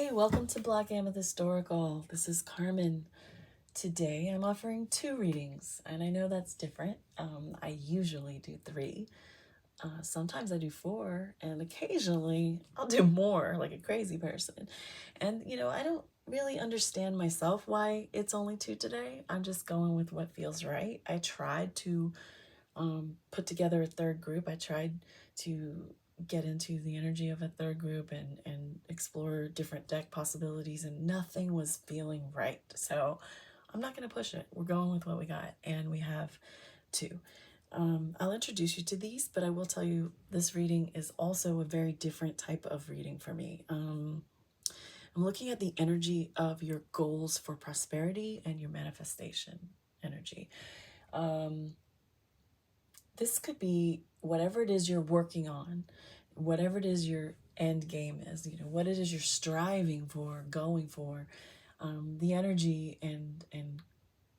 Hey, welcome to Black Amethyst Oracle. This is Carmen. Today I'm offering 2 readings, and I know that's different. I usually do 3. Sometimes I do 4, and occasionally I'll do more, like a crazy person. And, I don't really understand myself why it's only 2 today. I'm just going with what feels right. I tried to put together a 3rd group. I tried to get into the energy of a 3rd group and explore different deck possibilities, and nothing was feeling right. So I'm not going to push it. We're going with what we got, and we have 2. I'll introduce you to these, but I will tell you this reading is also a very different type of reading for me. I'm looking at the energy of your goals for prosperity and your manifestation energy. This could be whatever it is you're working on, whatever it is your end game is, what it is you're striving for, going for, the energy and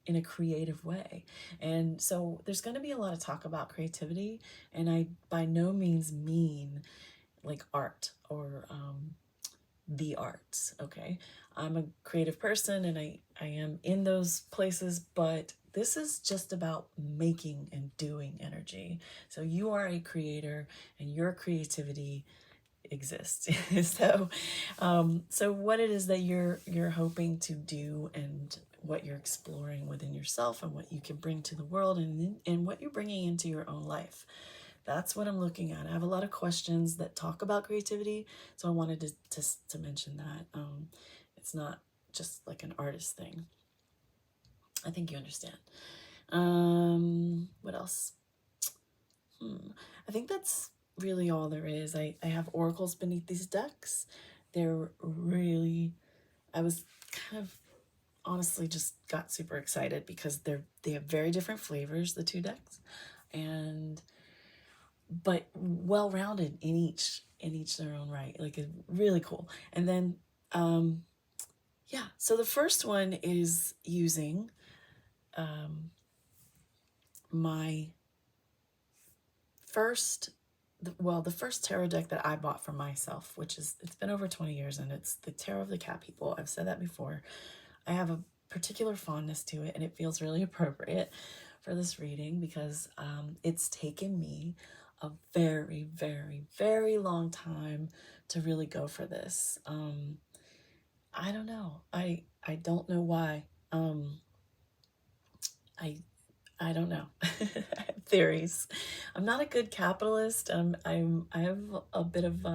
in a creative way. And so there's going to be a lot of talk about creativity, and I by no means mean like art or the arts, okay? I'm a creative person, and I am in those places, but this is just about making and doing energy. So you are a creator, and your creativity exists. So what it is that you're hoping to do, and what you're exploring within yourself, and what you can bring to the world, and what you're bringing into your own life. That's what I'm looking at. I have a lot of questions that talk about creativity, so I wanted to mention that. It's not just like an artist thing. I think you understand. What else? I think that's really all there is. I have oracles beneath these decks. They're really, I was kind of honestly just got super excited because they have very different flavors, the 2 decks, but well-rounded in each their own right. Like, it's really cool. And then yeah, so the first one is using my first the first tarot deck that I bought for myself, which is, it's been over 20 years, and it's the Tarot of the Cat People. I've said that before. I have a particular fondness to it, and it feels really appropriate for this reading because it's taken me a very, very, very long time to really go for this. I don't know. I don't know why. I don't know. I have theories. I'm not a good capitalist. I have a bit of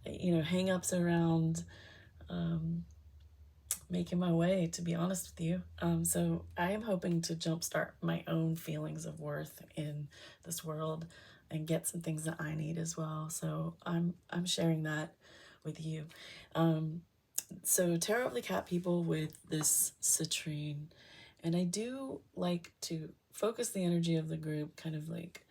hang-ups around making my way, to be honest with you. So I am hoping to jumpstart my own feelings of worth in this world and get some things that I need as well. So I'm sharing that with you. So Tarot of the Cat People with this citrine. And I do like to focus the energy of the group kind of like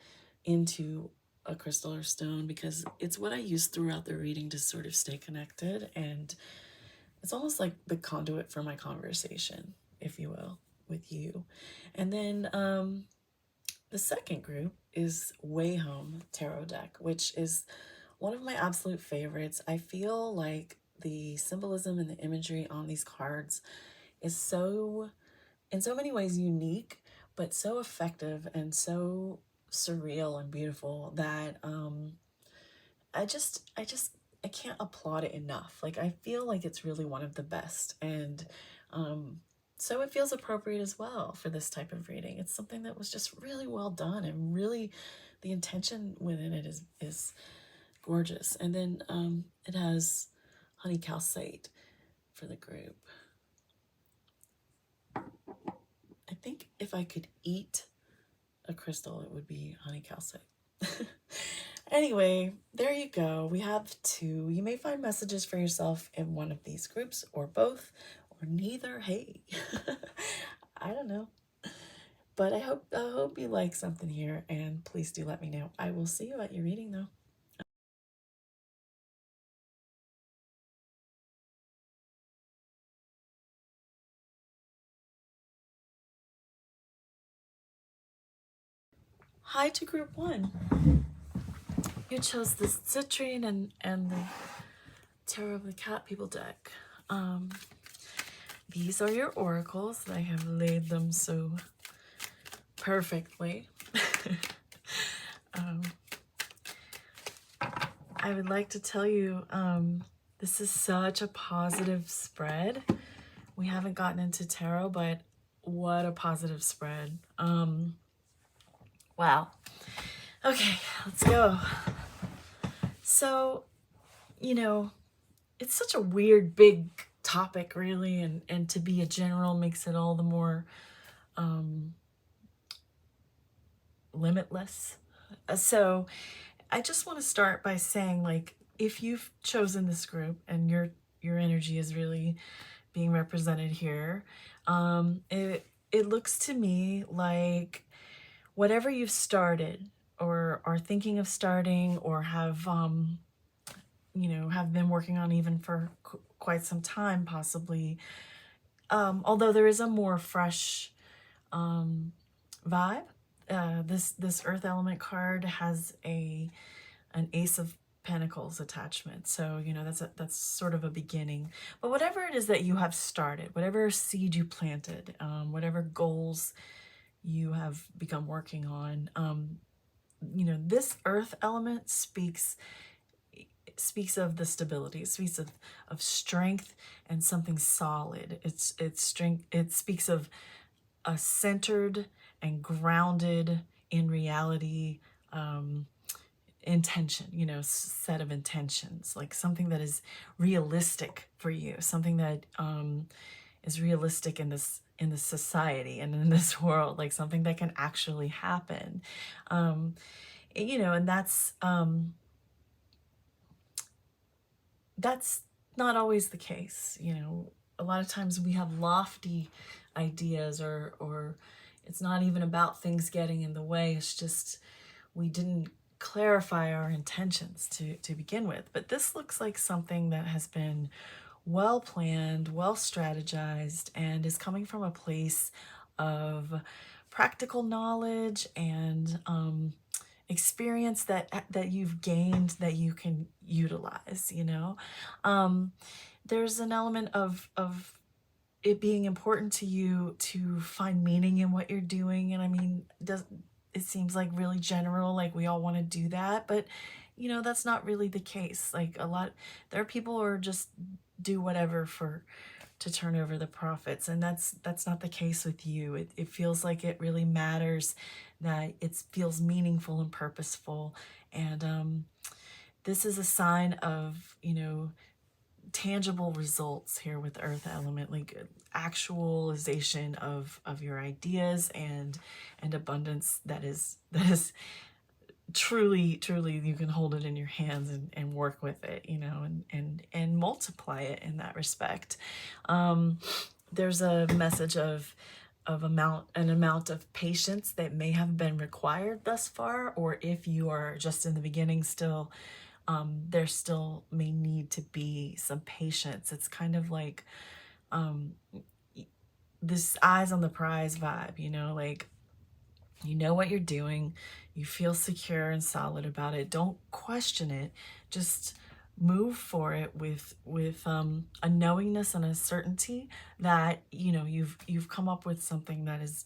into a crystal or stone, because it's what I use throughout the reading to sort of stay connected, and it's almost like the conduit for my conversation, if you will, with you. And then the second group is Way Home Tarot deck, which is one of my absolute favorites. I feel like the symbolism and the imagery on these cards is so, in so many ways, unique, but so effective and so surreal and beautiful that I can't applaud it enough. Like, I feel like it's really one of the best, and so it feels appropriate as well for this type of reading. It's something that was just really well done, and really the intention within it is gorgeous. And then it has honey calcite for the group. I think if I could eat a crystal, it would be honey calcite. Anyway, there you go. We have 2. You may find messages for yourself in one of these groups, or both, or neither. Hey, I don't know. But I hope you like something here, and please do let me know. I will see you at your reading, though. Hi to group 1. You chose the citrine and the Tarot of the Cat People deck. These are your oracles. I have laid them so perfectly. I would like to tell you, this is such a positive spread. We haven't gotten into tarot, but what a positive spread. Wow. Okay, let's go. So, you know, it's such a weird, big topic, really, and to be a general makes it all the more limitless. So I just want to start by saying, like, if you've chosen this group and your energy is really being represented here, it looks to me like whatever you've started or are thinking of starting or have have been working on even for quite some time, possibly, although there is a more fresh vibe. This Earth Element card has an Ace of Pentacles attachment, so that's sort of a beginning. But whatever it is that you have started, whatever seed you planted, whatever goals you have begun working on, this Earth Element speaks of the stability. It speaks of strength and something solid. It's strength. It speaks of a centered and grounded in reality intention, set of intentions, like something that is realistic for you, something that is realistic in this society and in this world, like something that can actually happen. And that's not always the case. A lot of times we have lofty ideas, or it's not even about things getting in the way. It's just we didn't clarify our intentions to begin with. But this looks like something that has been well planned, well strategized, and is coming from a place of practical knowledge and experience that you've gained that you can utilize. There's an element of it being important to you to find meaning in what you're doing. And I mean, it seems like really general, like we all want to do that, but that's not really the case. Like there are people who are just do whatever to turn over the profits, and that's not the case with you. It feels like it really matters, that it feels meaningful and purposeful, and this is a sign of tangible results here with Earth Element, like actualization of your ideas and abundance that is truly you can hold it in your hands and work with it, and multiply it in that respect. There's a message of an amount of patience that may have been required thus far, or if you are just in the beginning still, there still may need to be some patience. It's kind of like this eyes on the prize vibe, like what you're doing, you feel secure and solid about it. Don't question it. Just move for it with a knowingness and a certainty that you've come up with something that is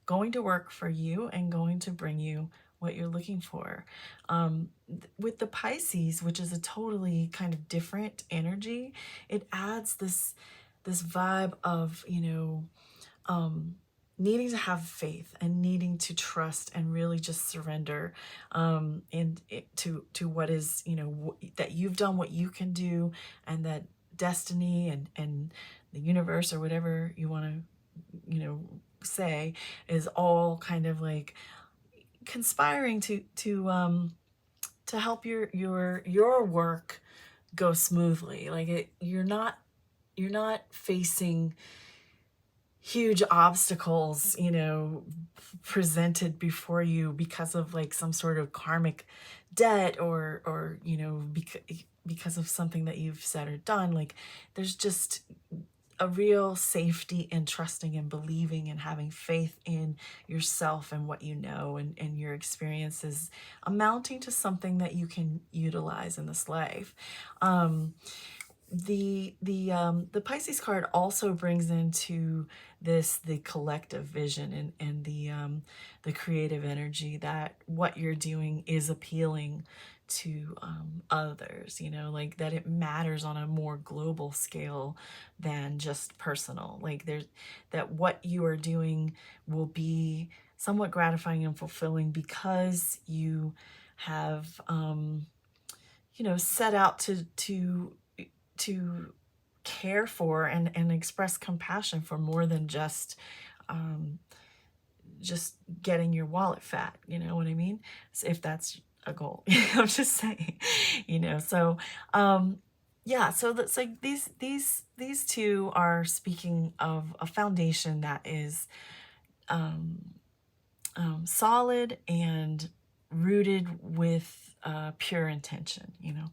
going to work for you and going to bring you what you're looking for. With the Pisces, which is a totally kind of different energy, it adds this vibe of needing to have faith and needing to trust and really just surrender to what is, that you've done what you can do, and that destiny and the universe, or whatever you want to say, is all kind of like conspiring to help your work go smoothly. Like you're not facing huge obstacles, presented before you because of like some sort of karmic debt, or because of something that you've said or done. Like there's just a real safety in trusting and believing and having faith in yourself and what and your experiences amounting to something that you can utilize in this life. the Pisces card also brings into this the collective vision and the creative energy, that what you're doing is appealing to others, you know, like that it matters on a more global scale than just personal. Like there's that what you are doing will be somewhat gratifying and fulfilling because you have you know, set out to care for and express compassion for more than just getting your wallet fat, you know what I mean? So if that's a goal. I'm just saying, you know. So yeah, so that's like these two are speaking of a foundation that is solid and rooted with pure intention, you know.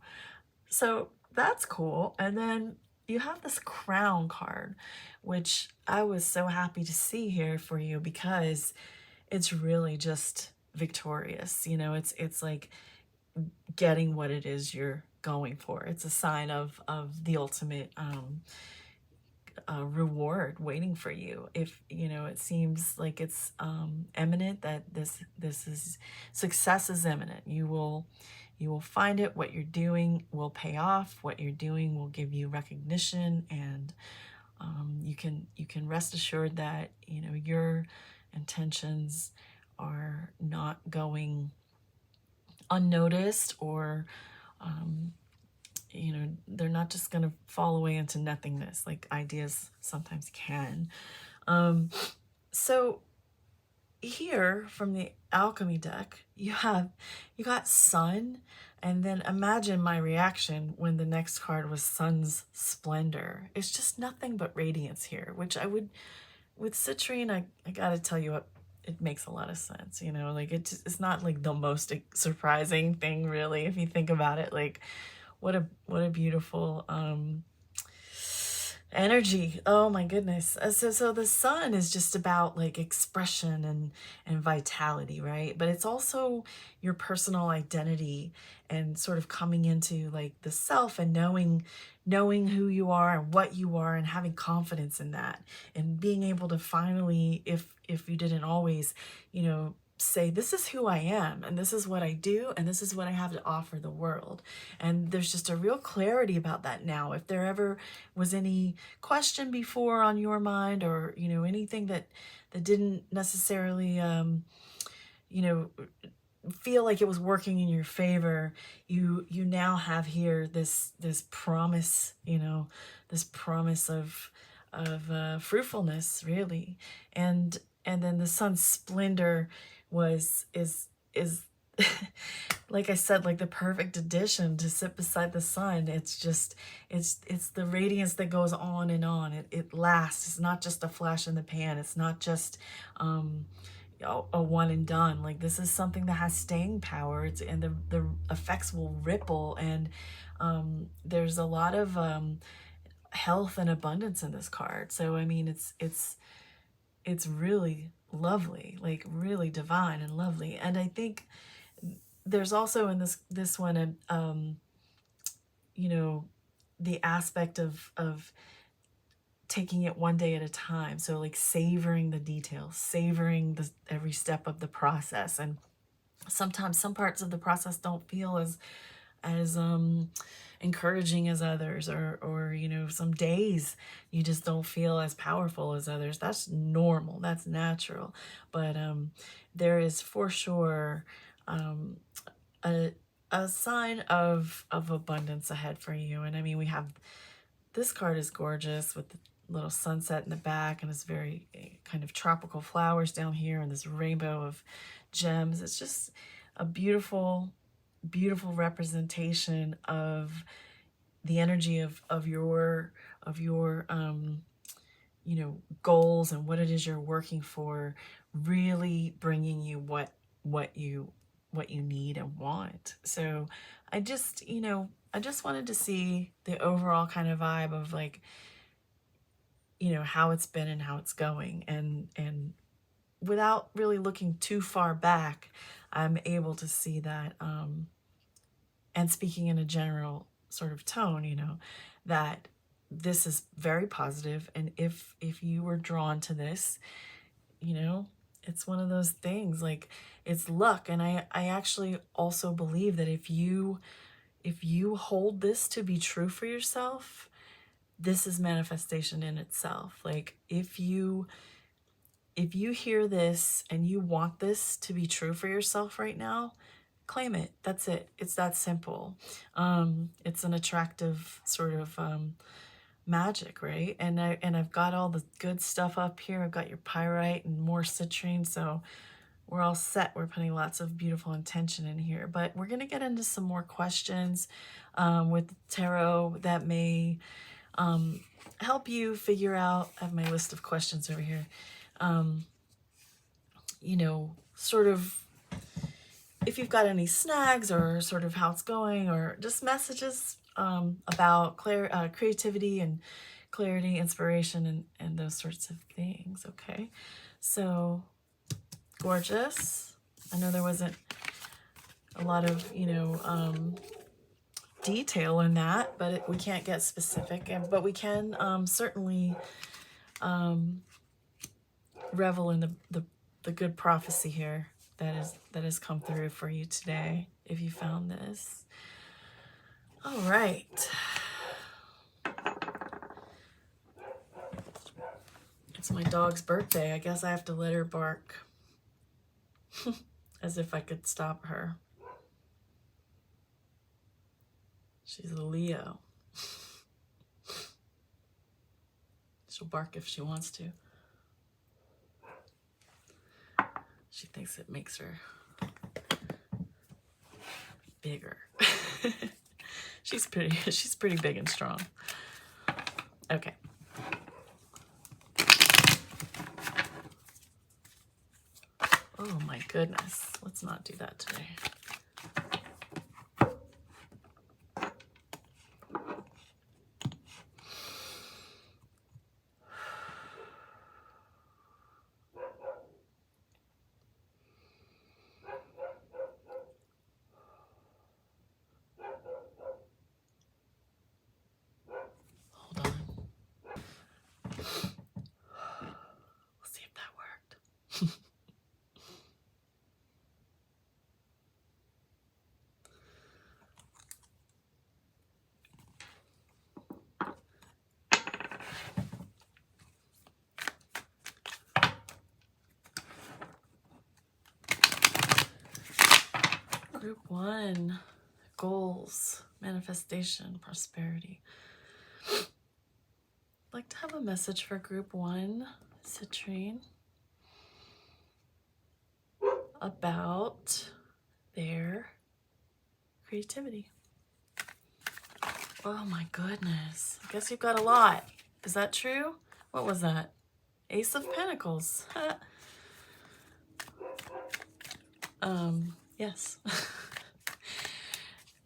So that's cool. And then you have this crown card, which I was so happy to see here for you because it's really just victorious. You know, it's like getting what it is you're going for. It's a sign of the ultimate reward waiting for you. If you know, it seems like it's imminent, that this is success is imminent. You will find it. What you're doing will pay off. What you're doing will give you recognition, and you can rest assured that you know your intentions are not going unnoticed, or you know, they're not just going to fall away into nothingness like ideas sometimes can. So here from the alchemy deck, you got sun, and then imagine my reaction when the next card was sun's splendor. It's just nothing but radiance here, which I would, with citrine, I gotta tell you what, it makes a lot of sense, you know, like it's not like the most surprising thing really if you think about it. Like what a beautiful energy. Oh my goodness. So the sun is just about like expression and vitality, right? But it's also your personal identity and sort of coming into like the self and knowing who you are and what you are and having confidence in that, and being able to finally, if you didn't always, you know, say, this is who I am and this is what I do and this is what I have to offer the world. And there's just a real clarity about that now. If there ever was any question before on your mind, or you know, anything that didn't necessarily you know, feel like it was working in your favor, you now have here this promise, you know, this promise of fruitfulness really. And then the sun's splendor is like I said, like the perfect addition to sit beside the sun. It's just it's the radiance that goes on and on. It lasts. It's not just a flash in the pan. It's not just a one and done. Like this is something that has staying power. It's, and the effects will ripple, and there's a lot of health and abundance in this card. So I mean, it's really lovely, like really divine and lovely. And I think there's also in this one you know, the aspect of taking it one day at a time. So like savoring the details, savoring every step of the process. And sometimes some parts of the process don't feel as encouraging as others, or you know, some days you just don't feel as powerful as others. That's normal, that's natural. But there is for sure a sign of abundance ahead for you. And I mean, we have, this card is gorgeous with the little sunset in the back, and it's very kind of tropical flowers down here, and this rainbow of gems. It's just a beautiful, beautiful representation of the energy of your you know, goals and what it is you're working for, really bringing you what you need and want. So I just, you know, I just wanted to see the overall kind of vibe of like, you know, how it's been and how it's going, and without really looking too far back, I'm able to see that and speaking in a general sort of tone, you know, that this is very positive. And if you were drawn to this, you know, it's one of those things, like, it's luck. And I actually also believe that if you hold this to be true for yourself, this is manifestation in itself. Like, if you hear this and you want this to be true for yourself right now, claim it. That's it. It's that simple. It's an attractive sort of magic, right? And I've got all the good stuff up here. I've got your pyrite and more citrine, so we're all set. We're putting lots of beautiful intention in here, but we're going to get into some more questions with tarot that may help you figure out. I have my list of questions over here. You know, sort of if you've got any snags, or sort of how it's going, or just messages about creativity and clarity, inspiration, and those sorts of things. Okay, so gorgeous. I know there wasn't a lot of, you know, detail in that, but we can't get specific, but we can certainly revel in the good prophecy here that has come through for you today, if you found this. All right. It's my dog's birthday. I guess I have to let her bark. As if I could stop her. She's a Leo. She'll bark if she wants to. She thinks it makes her bigger. She's pretty big and strong. Okay. Oh my goodness. Let's not do that today. Group 1, goals, manifestation, prosperity. I'd like to have a message for group 1, citrine, about their creativity. Oh my goodness. I guess you've got a lot. Is that true? What was that? Ace of Pentacles. Yes.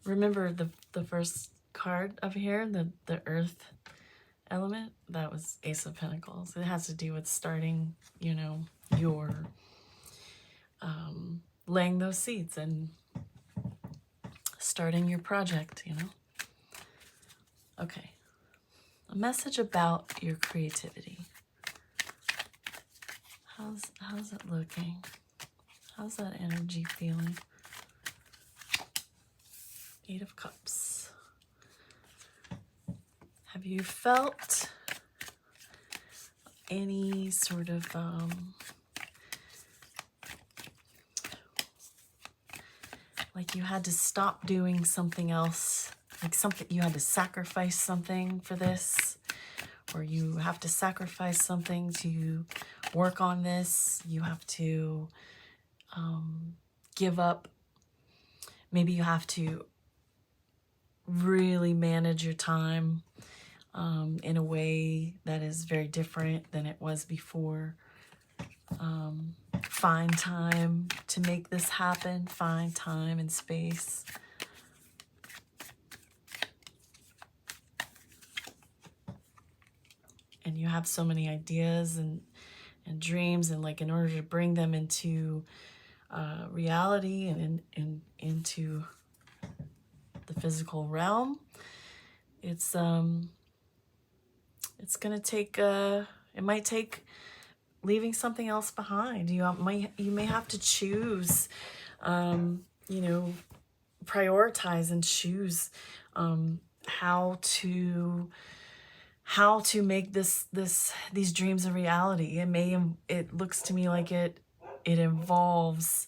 Remember the first card up here, the earth element? That was Ace of Pentacles. It has to do with starting, you know, your laying those seeds and starting your project, you know. Okay. A message about your creativity. How's it looking? How's that energy feeling? 8 of Cups. Have you felt any sort of like you had to stop doing something else, like something you had to sacrifice something for this, or you have to sacrifice something to work on this? You have to give up. Maybe you have to really manage your time in a way that is very different than it was before. Find time to make this happen. Find time and space. And you have so many ideas and dreams, and like in order to bring them into reality and into the physical realm, It's gonna take it might take leaving something else behind. You may have to choose, you know, prioritize and choose how to make these dreams a reality. It looks to me like it involves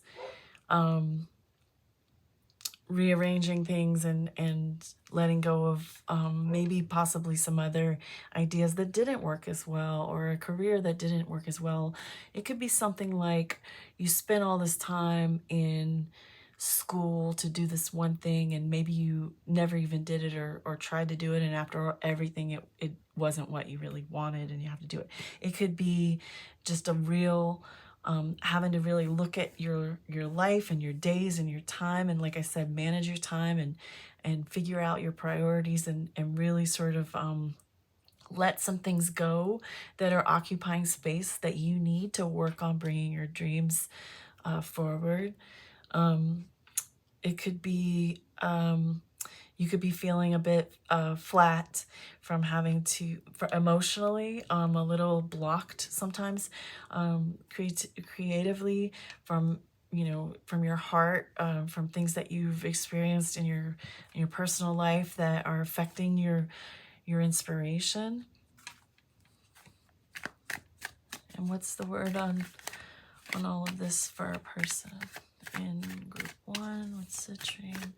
rearranging things and letting go of maybe possibly some other ideas that didn't work as well, or a career that didn't work as well. It could be something like you spent all this time in school to do this one thing, and maybe you never even did it, or tried to do it, and after everything it wasn't what you really wanted and you have to do it. It could be just a real having to really look at your life and your days and your time, and like I said, manage your time and figure out your priorities, and really sort of let some things go that are occupying space that you need to work on bringing your dreams forward. It could be you could be feeling a bit flat from having to, emotionally, a little blocked sometimes, creatively, from, you know, from your heart, from things that you've experienced in your personal life that are affecting your inspiration. And what's the word on all of this for a person in group 1 with citrine?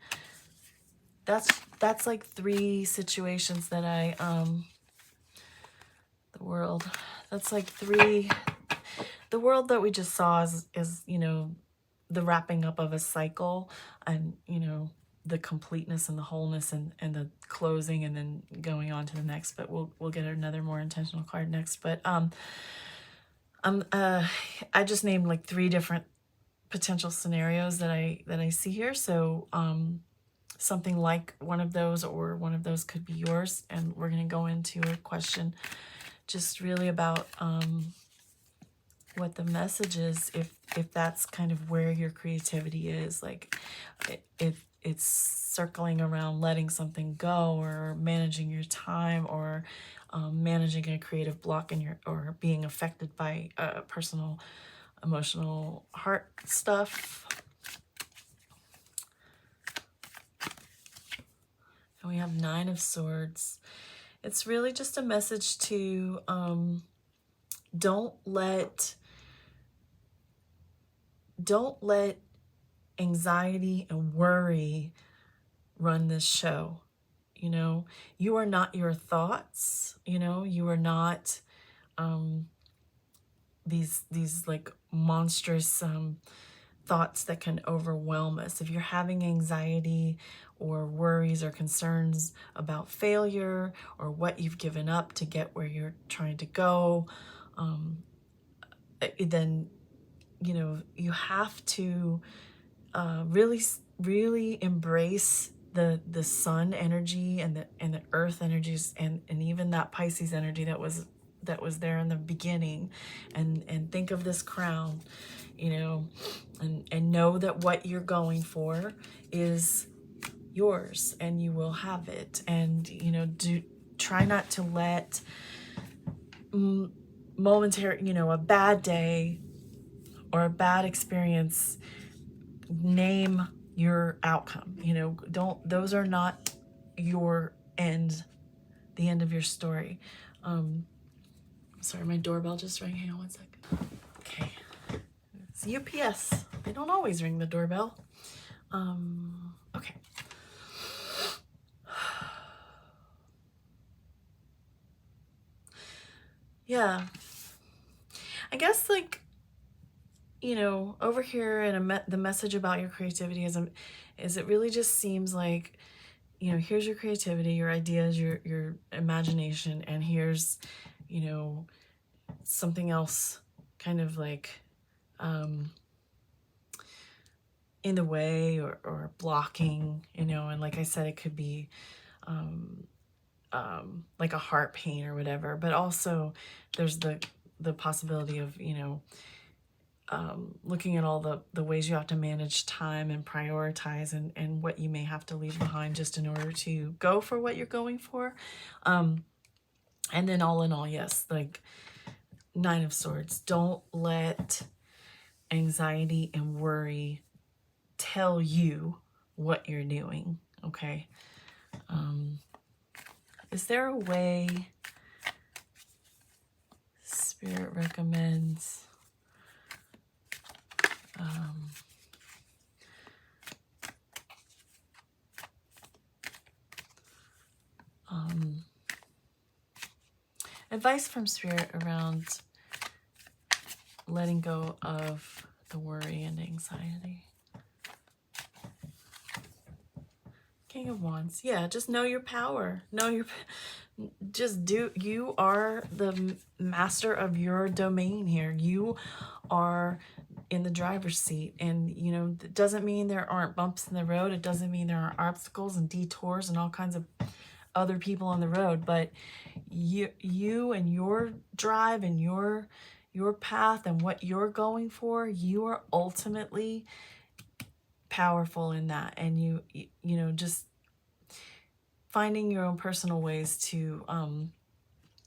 That's like 3 situations that I the world. That's like 3. The world that we just saw is, you know, the wrapping up of a cycle, and, you know, the completeness and the wholeness, and the closing, and then going on to the next. But we'll get another more intentional card next. But I just named like 3 different potential scenarios that I see here. So something like one of those, or one of those could be yours, and we're going to go into a question just really about what the message is, if that's kind of where your creativity is. Like it's circling around letting something go, or managing your time, or managing a creative block in your, or being affected by personal, emotional, heart stuff. And we have 9 of Swords. It's really just a message to don't let anxiety and worry run this show. You know, you are not your thoughts. You know, you are not these like monstrous thoughts that can overwhelm us. If you're having anxiety or worries or concerns about failure, or what you've given up to get where you're trying to go, then, you know, you have to really embrace the sun energy, and the earth energies, and even that Pisces energy that was there in the beginning, and think of this crown, you know, and know that what you're going for is yours, and you will have it. And, you know, try not to let momentary, you know, a bad day or a bad experience name your outcome. You know, those are not your end, the end of your story. Sorry, my doorbell just rang. Hang on one second. Okay. It's UPS. They don't always ring the doorbell. Okay. Yeah. I guess, like, you know, over here in the message about your creativity is it really just seems like, you know, here's your creativity, your ideas, your imagination, and here's, you know, something else kind of like in the way, or blocking, you know. And like I said, it could be like a heart pain or whatever, but also there's the possibility of, you know, looking at all the ways you have to manage time and prioritize, and what you may have to leave behind just in order to go for what you're going for. And then all in all, yes, like Nine of Swords, don't let anxiety and worry tell you what you're doing, okay? Is there a way Spirit recommends advice from Spirit around letting go of the worry and anxiety? King of Wands. Yeah, just know your power. You are the master of your domain here. You are in the driver's seat, and you know, it doesn't mean there aren't bumps in the road. It doesn't mean there aren't obstacles and detours and all kinds of other people on the road, but you and your drive and your path and what you're going for, you are ultimately powerful in that. And you know, just finding your own personal ways to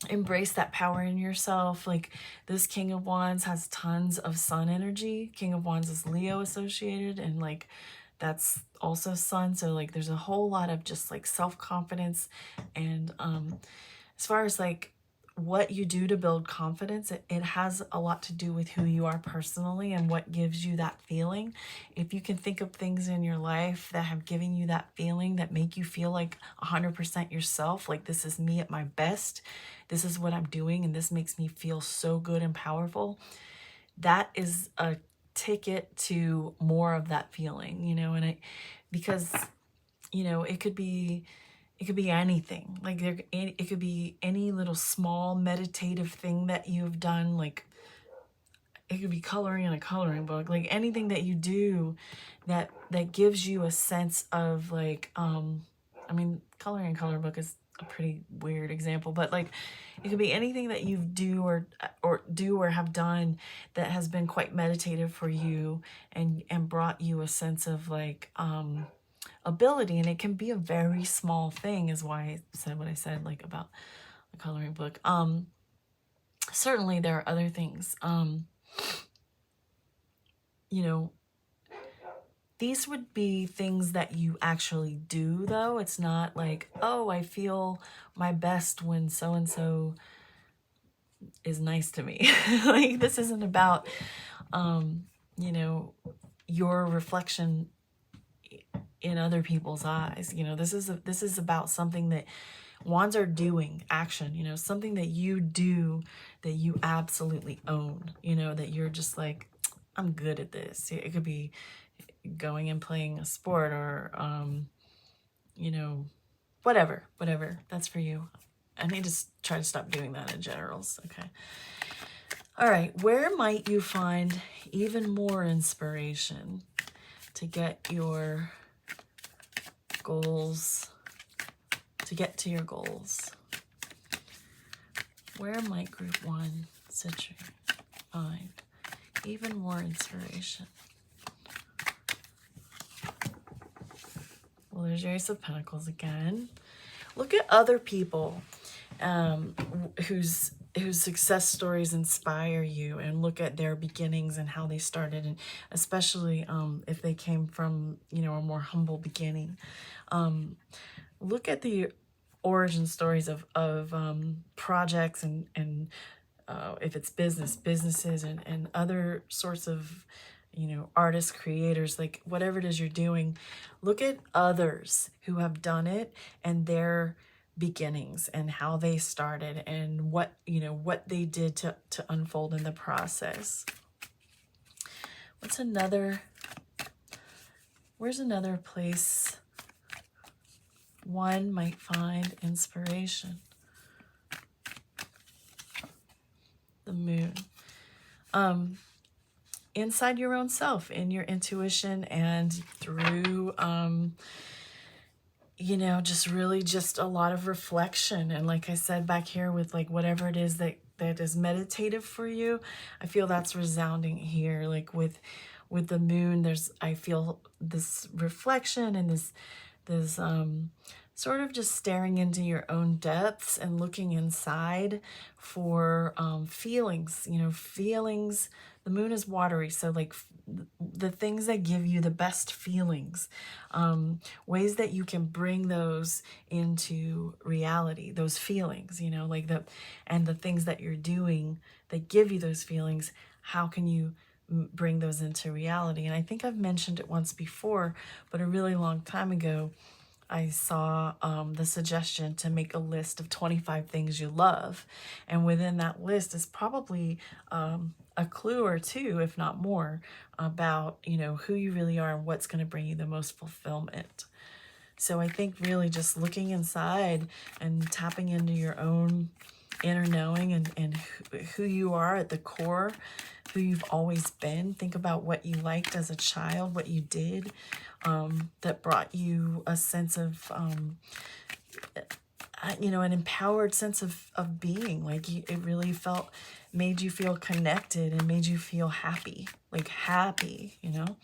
embrace that power in yourself. Like this King of Wands has tons of sun energy. King of Wands is Leo associated, and like that's also sun. So like there's a whole lot of just like self-confidence. And as far as like what you do to build confidence, it has a lot to do with who you are personally and what gives you that feeling. If you can think of things in your life that have given you that feeling, that make you feel like 100% yourself, like this is me at my best, this is what I'm doing, and this makes me feel so good and powerful, that is a ticket to more of that feeling, you know. And because you know, it could be anything. Like it could be any little small meditative thing that you've done. Like it could be coloring in a coloring book. Like anything that you do that gives you a sense of like, I mean, coloring in a coloring book is a pretty weird example, but like it could be anything that you do or have done that has been quite meditative for you and brought you a sense of like, ability. And it can be a very small thing, is why I said what I said, like about the coloring book. Certainly there are other things. You know, these would be things that you actually do, though. It's not like, oh, I feel my best when so-and-so is nice to me. Like this isn't about, you know, your reflection in other people's eyes. You know, this is about something that wands are doing, action, you know, something that you do that you absolutely own, you know, that you're just like, I'm good at this. It could be going and playing a sport or, you know, whatever, that's for you. I need to try to stop doing that in generals. Okay. All right. Where might you find even more inspiration to get your goals, to get to your goals? Where might group 1 citrine find even more inspiration? Well, there's your Ace of Pentacles again. Look at other people whose success stories inspire you, and look at their beginnings and how they started, and especially if they came from, you know, a more humble beginning. Look at the origin stories of projects and if it's businesses and other sorts of, you know, artists, creators, like whatever it is you're doing. Look at others who have done it and their beginnings and how they started and what, you know, what they did to unfold in the process. Where's another place one might find inspiration? The Moon. Inside your own self, in your intuition, and through you know, just really just a lot of reflection. And like I said back here with like whatever it is that is meditative for you, I feel that's resounding here. Like with the moon, I feel this reflection and this sort of just staring into your own depths and looking inside for feelings, you know, feelings. The moon is watery, so like the things that give you the best feelings, ways that you can bring those into reality, those feelings, you know, like and the things that you're doing that give you those feelings, how can you bring those into reality? And I think I've mentioned it once before, but a really long time ago, I saw the suggestion to make a list of 25 things you love. And within that list is probably a clue or two, if not more, about, you know, who you really are and what's going to bring you the most fulfillment. So I think really just looking inside and tapping into your own inner knowing and who you are at the core, who you've always been. Think about what you liked as a child, what you did that brought you a sense of, you know, an empowered sense of being. Like it really made you feel connected and made you feel happy, like happy, you know.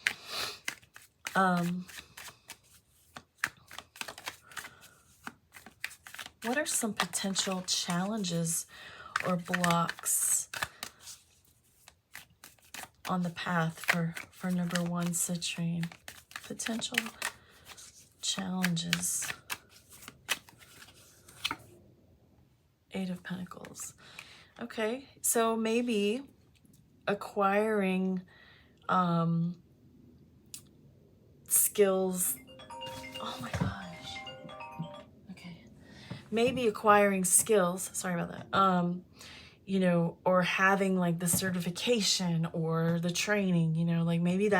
What are some potential challenges or blocks on the path for number 1, citrine? Potential challenges. 8 of Pentacles. Okay, so maybe acquiring skills. Oh my gosh. Okay. Maybe acquiring skills. Sorry about that. You know, or having like the certification or the training, you know, like maybe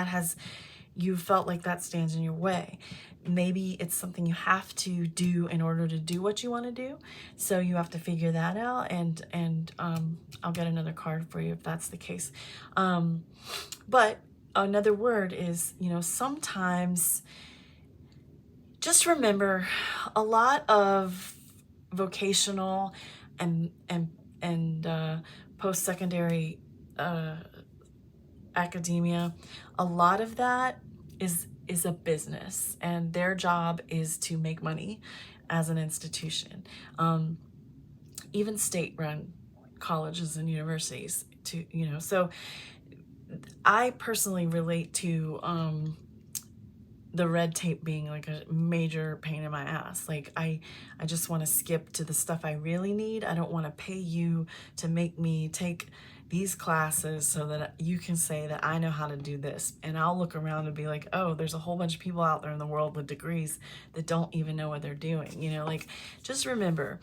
you felt like that stands in your way. Maybe it's something you have to do in order to do what you want to do. So you have to figure that out, and I'll get another card for you if that's the case. But another word is, you know, sometimes just remember a lot of vocational and post-secondary academia, a lot of that is a business, and their job is to make money as an institution. Even state-run colleges and universities, to, you know. So I personally relate to the red tape being like a major pain in my ass. Like I just want to skip to the stuff I really need. I don't want to pay you to make me take these classes so that you can say that I know how to do this. And I'll look around and be like, oh, there's a whole bunch of people out there in the world with degrees that don't even know what they're doing. You know, like, just remember,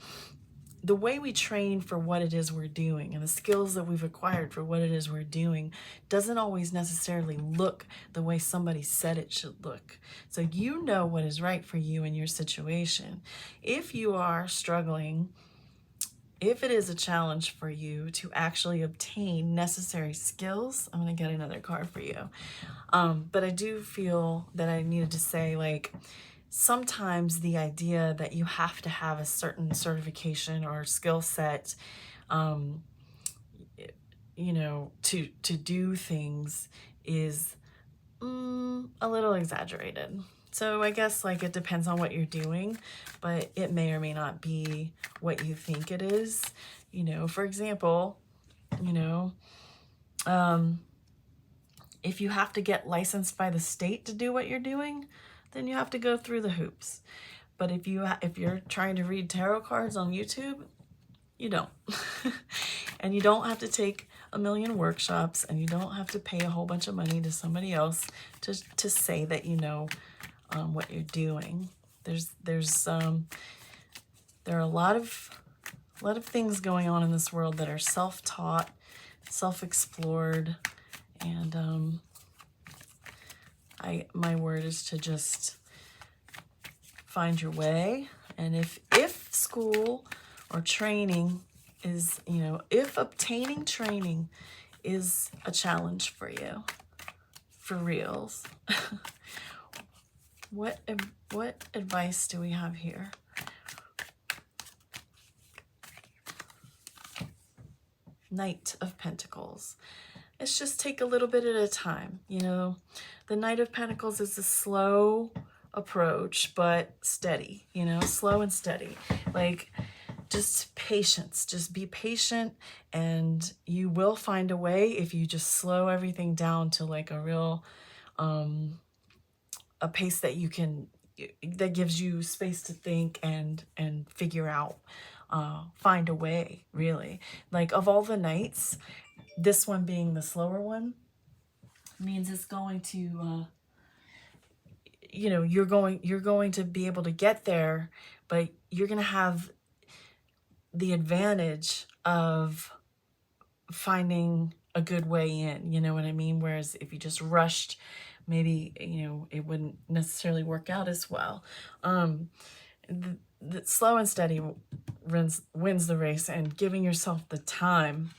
the way we train for what it is we're doing and the skills that we've acquired for what it is we're doing doesn't always necessarily look the way somebody said it should look. So you know what is right for you in your situation. If you are struggling, if it is a challenge for you to actually obtain necessary skills, I'm going to get another card for you. But I do feel that I needed to say, like, sometimes the idea that you have to have a certain certification or skill set, you know, to do things is a little exaggerated. So I guess, like, it depends on what you're doing, but it may or may not be what you think it is. You know, for example, you know, if you have to get licensed by the state to do what you're doing, then you have to go through the hoops. But if you're trying to read tarot cards on YouTube, you don't. And you don't have to take a million workshops, and you don't have to pay a whole bunch of money to somebody else to say that you know what you're doing. There are a lot of things going on in this world that are self-taught, self-explored, and my word is to just find your way. And if school or training is, you know, if obtaining training is a challenge for you, for reals, What advice do we have here? Knight of Pentacles. Let's just take a little bit at a time. You know, the Knight of Pentacles is a slow approach, but steady, you know, slow and steady. Like, just patience. Just be patient, and you will find a way if you just slow everything down to like a real, a pace that you can, that gives you space to think and figure out, find a way, really. Like, of all the Knights, this one being the slower one means it's going to, you know, you're going to be able to get there, but you're going to have the advantage of finding a good way in, you know what I mean? Whereas if you just rushed, maybe, you know, it wouldn't necessarily work out as well. The slow and steady wins the race, and giving yourself the time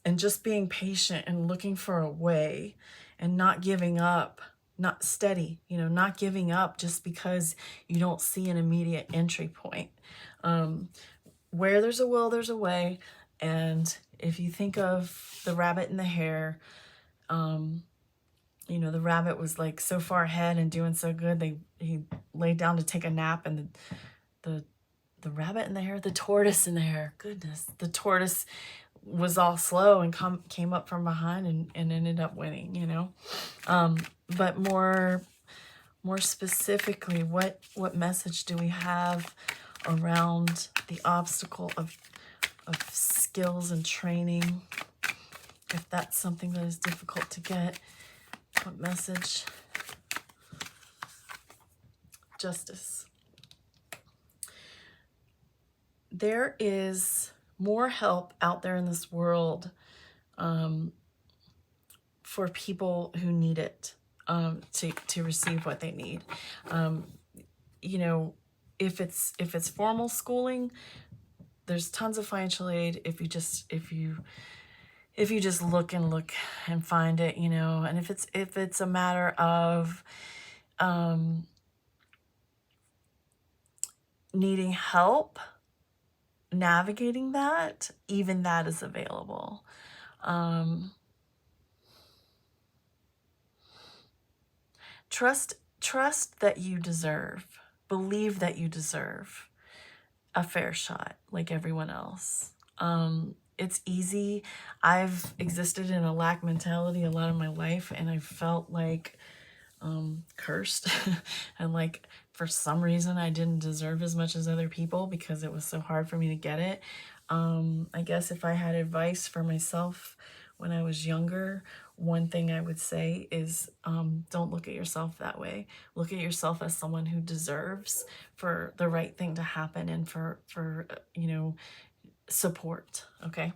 and just being patient and looking for a way and not giving up, not steady, you know, not giving up just because you don't see an immediate entry point. Where there's a will, there's a way. And if you think of the rabbit and the hare, you know, the rabbit was like so far ahead and doing so good, he laid down to take a nap, and the rabbit and the hare, the tortoise and the hare, goodness, the tortoise was all slow and came up from behind and ended up winning, you know. But more specifically, what message do we have around the obstacle of skills and training? If that's something that is difficult to get, what message? Justice. There is more help out there in this world, for people who need it, to receive what they need. You know, if it's formal schooling, there's tons of financial aid. If you just look and find it, you know. And if it's a matter of needing help navigating that, even that is available. Trust that you deserve. Believe that you deserve a fair shot like everyone else. It's easy. I've existed in a lack mentality a lot of my life, and I felt like cursed and like for some reason I didn't deserve as much as other people because it was so hard for me to get it. I guess if I had advice for myself when I was younger, one thing I would say is don't look at yourself that way. Look at yourself as someone who deserves for the right thing to happen and for you know, support. Okay.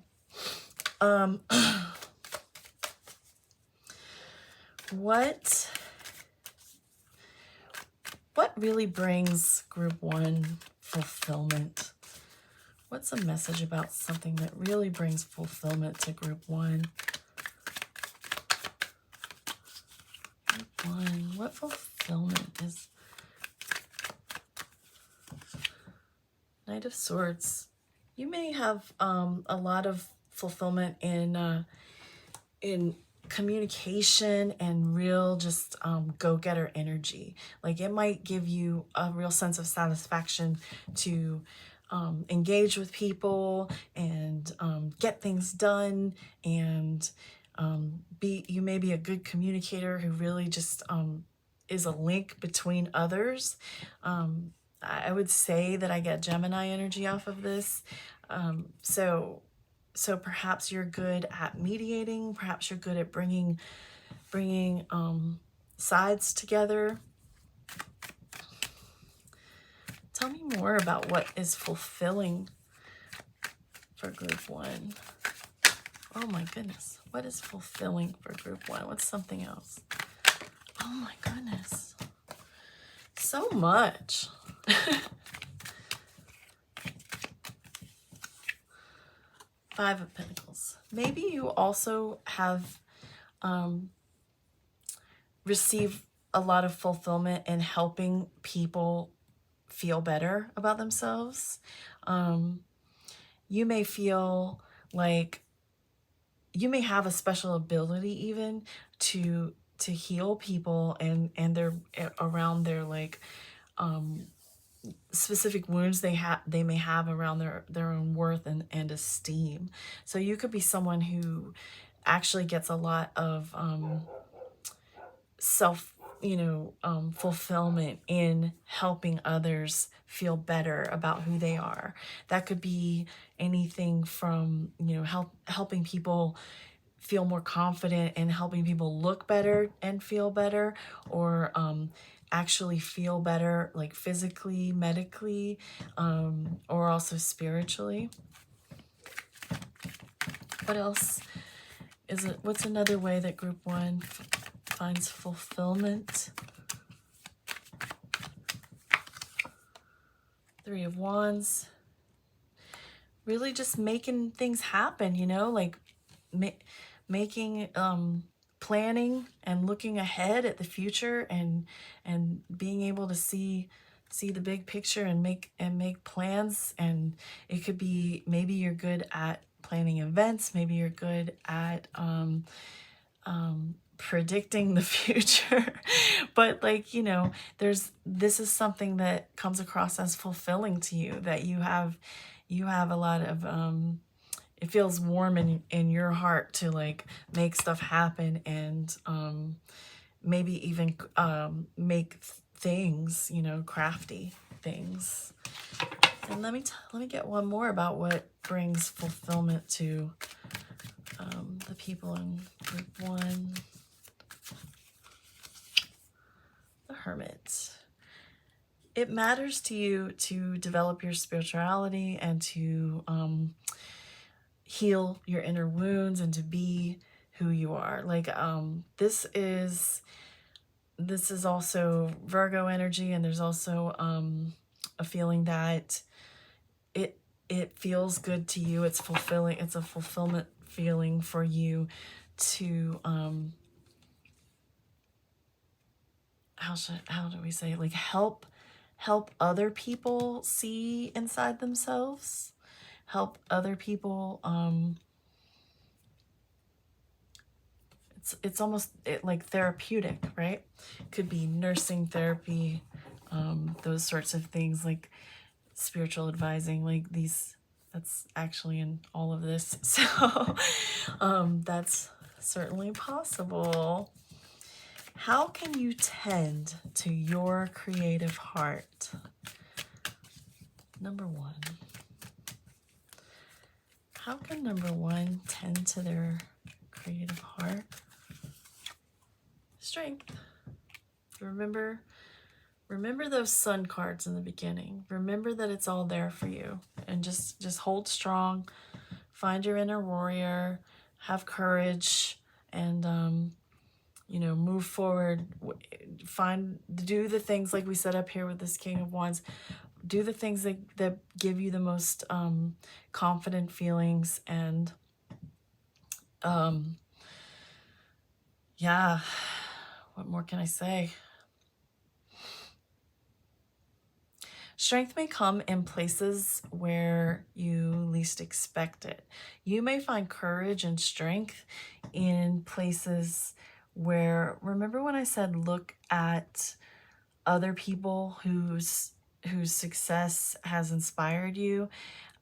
What really brings group one fulfillment? What's a message about something that really brings fulfillment to group one? Group one, what fulfillment is? Knight of Swords. You may have a lot of fulfillment in communication and real just go-getter energy. Like, it might give you a real sense of satisfaction to engage with people and get things done, and you may be a good communicator who really just is a link between others. I would say that I get Gemini energy off of this. So perhaps you're good at mediating. Perhaps you're good at bringing sides together. Tell me more about what is fulfilling for group one. Oh my goodness. What is fulfilling for group one? What's something else? Oh my goodness. So much. Five of Pentacles. Maybe you also have received a lot of fulfillment in helping people feel better about themselves. You may feel like you may have a special ability even to heal people and their around their like specific wounds they may have around their own worth and esteem. So you could be someone who actually gets a lot of self fulfillment in helping others feel better about who they are. That could be anything from helping people feel more confident and helping people look better and feel better, or actually feel better, like physically, medically, or also spiritually. What else is it? What's another way that group 1 finds fulfillment? 3 of Wands. Really just making things happen, like making planning and looking ahead at the future and being able to see the big picture and make plans. And it could be, maybe you're good at planning events, maybe you're good at predicting the future, but this is something that comes across as fulfilling to you, that you have a lot of it feels warm in your heart to like make stuff happen and maybe even make things, crafty things. And let me get one more about what brings fulfillment to the people in group 1. The Hermit. It matters to you to develop your spirituality and to heal your inner wounds and to be who you are. Like this is also Virgo energy, and there's also a feeling that it feels good to you. It's fulfilling. It's a fulfillment feeling for you to how do we say, like help other people see inside themselves, help other people it's almost like therapeutic, right? Could be nursing therapy, those sorts of things, like spiritual advising, like these, that's actually in all of this. So that's certainly possible. How can you tend to your creative heart? Number 1. How can number 1 tend to their creative heart? Strength. Remember those sun cards in the beginning. Remember that it's all there for you, and just hold strong, find your inner warrior, have courage, and move forward. Do the things like we set up here with this King of Wands. Do the things that give you the most confident feelings, and yeah, what more can I say? Strength may come in places where you least expect it. You may find courage and strength in places where, remember when I said look at other people whose success has inspired you?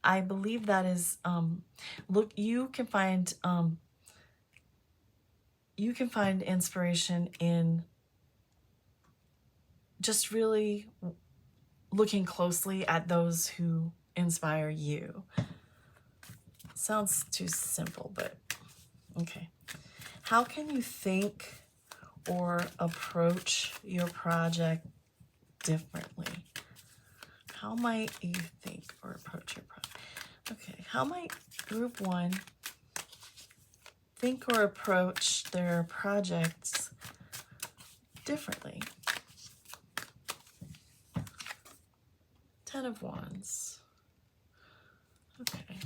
I believe that is, look, you can find inspiration in just really looking closely at those who inspire you. Sounds too simple, but okay. How can you think or approach your project differently? How might you think or approach your project? Okay, how might group 1 think or approach their projects differently? 10 of Wands. Okay.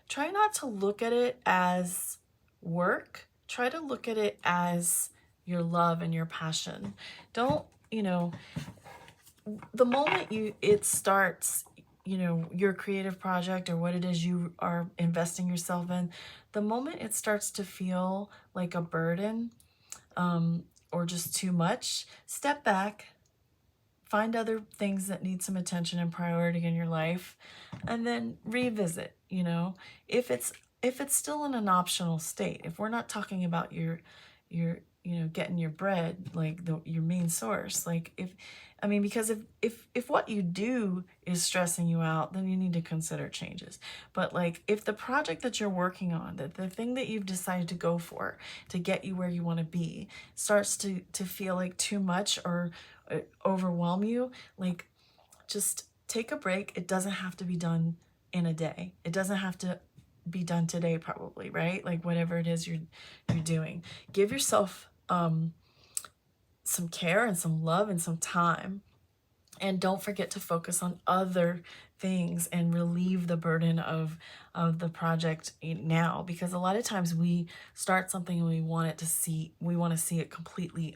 Try not to look at it as work. Try to look at it as your love and your passion. Don't, you know, the moment it starts, you know, your creative project or what it is you are investing yourself in, the moment it starts to feel like a burden, or just too much, step back, find other things that need some attention and priority in your life, and then revisit, you know, if it's still in an optional state, if we're not talking about your you know, getting your bread, like your main source, like I mean, because if what you do is stressing you out, then you need to consider changes. But like, if the project that you're working on, that the thing that you've decided to go for to get you where you want to be, starts to feel like too much or overwhelm you, like, just take a break. It doesn't have to be done in a day. It doesn't have to be done today, probably, right? Like, whatever it is you're doing, give yourself some care and some love and some time. And don't forget to focus on other things and relieve the burden of the project now, because a lot of times we start something and we want to see it completely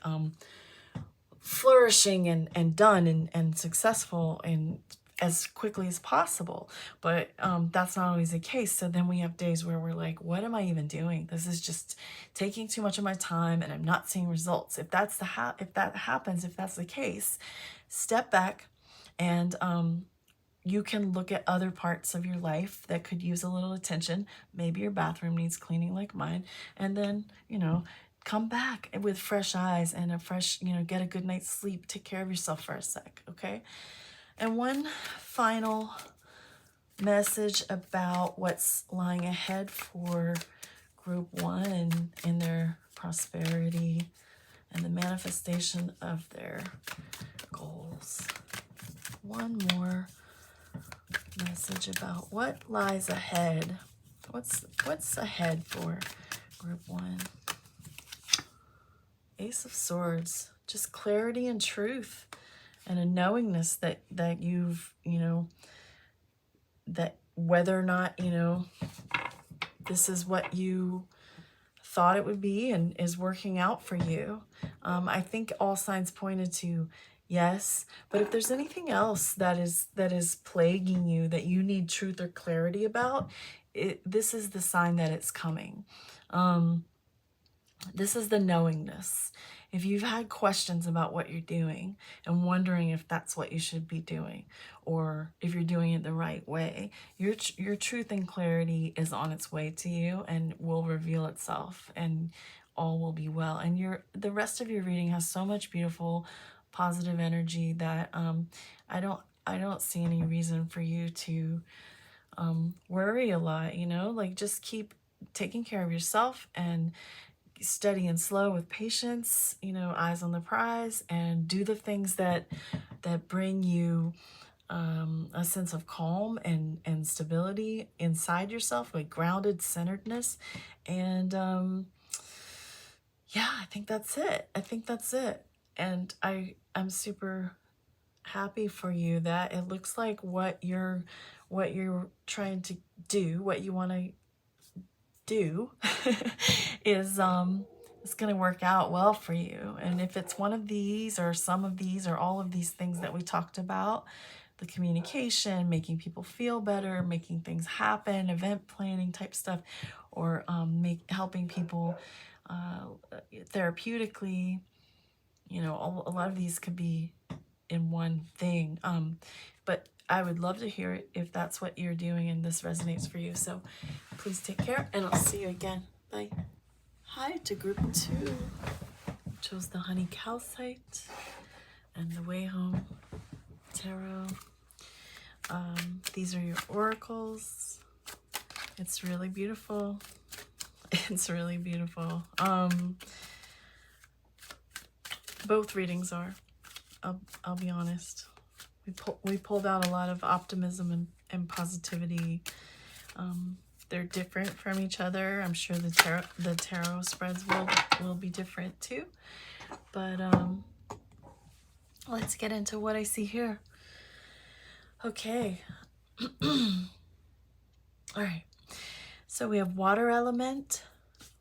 flourishing and done and successful and as quickly as possible. But that's not always the case. So then we have days where we're like, what am I even doing? This is just taking too much of my time and I'm not seeing results. If that's if that happens, if that's the case, step back, and you can look at other parts of your life that could use a little attention. Maybe your bathroom needs cleaning like mine. And then, you know, come back with fresh eyes and a fresh, you know, get a good night's sleep. Take care of yourself for a sec, okay? And one final message about what's lying ahead for group 1 in their prosperity and the manifestation of their goals. One more message about what lies ahead. What's ahead for group 1? Ace of Swords, just clarity and truth and a knowingness that you've, you know, that whether or not, you know, this is what you thought it would be and is working out for you. I think all signs pointed to yes, but if there's anything else that is plaguing you that you need truth or clarity about, this is the sign that it's coming. This is the knowingness. If you've had questions about what you're doing and wondering if that's what you should be doing or if you're doing it the right way, your truth and clarity is on its way to you and will reveal itself, and all will be well. And the rest of your reading has so much beautiful, positive energy that I don't see any reason for you to worry a lot. You know, like, just keep taking care of yourself and steady and slow with patience, you know, eyes on the prize, and do the things that bring you a sense of calm and stability inside yourself, like grounded centeredness. And yeah, I think that's it. And I'm super happy for you that it looks like what you're trying to do, what you want to do is it's going to work out well for you. And if it's one of these or some of these or all of these things that we talked about, the communication, making people feel better, making things happen, event planning type stuff, or helping people therapeutically, you know, a lot of these could be in one thing. But I would love to hear it if that's what you're doing and this resonates for you. So please take care, and I'll see you again. Bye. Hi to group 2. Chose the honey calcite and the way home tarot. These are your oracles. It's really beautiful. It's really beautiful. Both readings are. I'll be honest. We pulled out a lot of optimism and positivity. They're different from each other. I'm sure the tarot spreads will be different too. But let's get into what I see here. Okay. All right. So we have water element,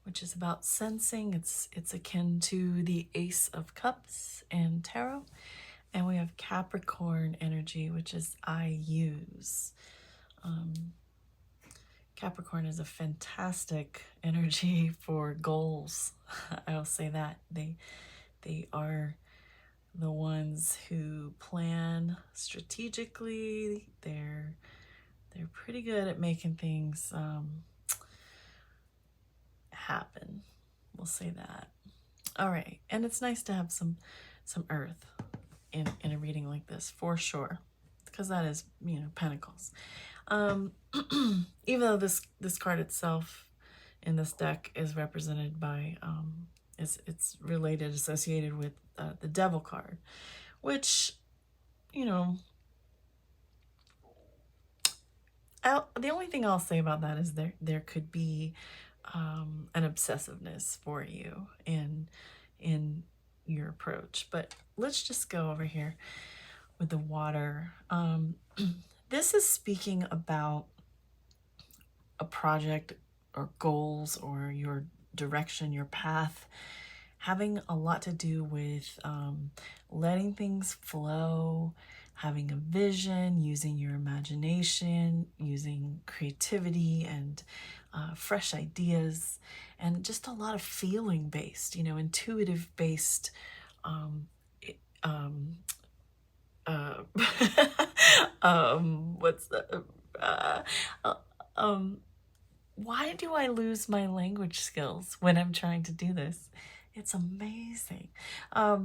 which is about sensing. It's akin to the Ace of Cups and Tarot. And we have Capricorn energy, which is I use. Capricorn is a fantastic energy for goals. I'll say that. They are the ones who plan strategically. They're pretty good at making things happen. We'll say that. All right, and it's nice to have some earth in a reading like this, for sure, because that is, you know, Pentacles. Even though this card itself in this deck is represented by it's related, associated with the Devil card, which, you know, the only thing I'll say about that is there could be an obsessiveness for you in your approach. But let's just go over here with the water. This is speaking about a project or goals or your direction, your path, having a lot to do with letting things flow, having a vision, using your imagination, using creativity and fresh ideas, and just a lot of feeling based, you know, intuitive based what's the why do I lose my language skills when I'm trying to do this? It's amazing. A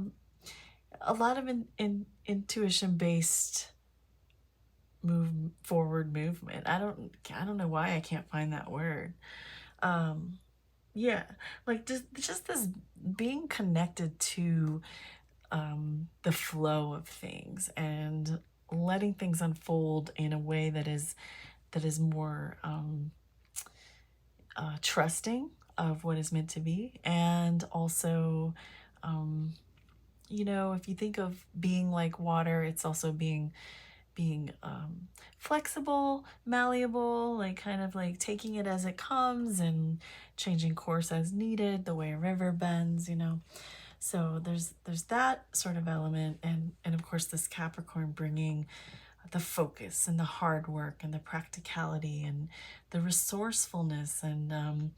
lot of intuition-based forward movement. I don't know why I can't find that word. Yeah, like just this being connected to the flow of things and letting things unfold in a way that is more trusting of what is meant to be. And also, you know, if you think of being like water, it's also being flexible, malleable, like kind of like taking it as it comes and changing course as needed, the way a river bends, you know. So there's that sort of element, and of course this Capricorn bringing the focus and the hard work and the practicality and the resourcefulness and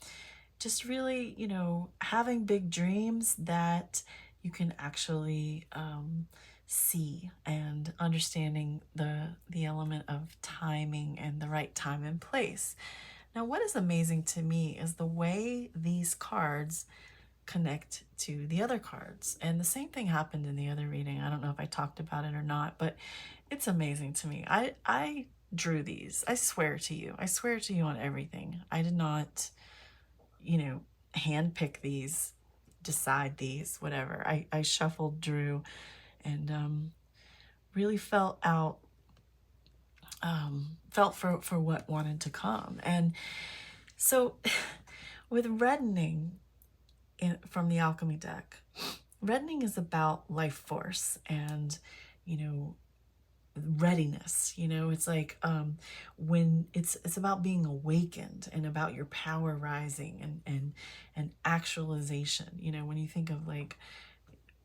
just really, you know, having big dreams that you can actually see, and understanding the element of timing and the right time and place. Now, what is amazing to me is the way these cards connect to the other cards. And the same thing happened in the other reading. I don't know if I talked about it or not, but it's amazing to me. I drew these. I swear to you. I swear to you on everything. I did not, you know, handpick these, decide these, whatever. I shuffled, drew, and really felt out, felt for what wanted to come. And so with reddening from the Alchemy deck, reddening is about life force and, you know, readiness. You know, it's like when it's about being awakened and about your power rising and actualization. You know, when you think of like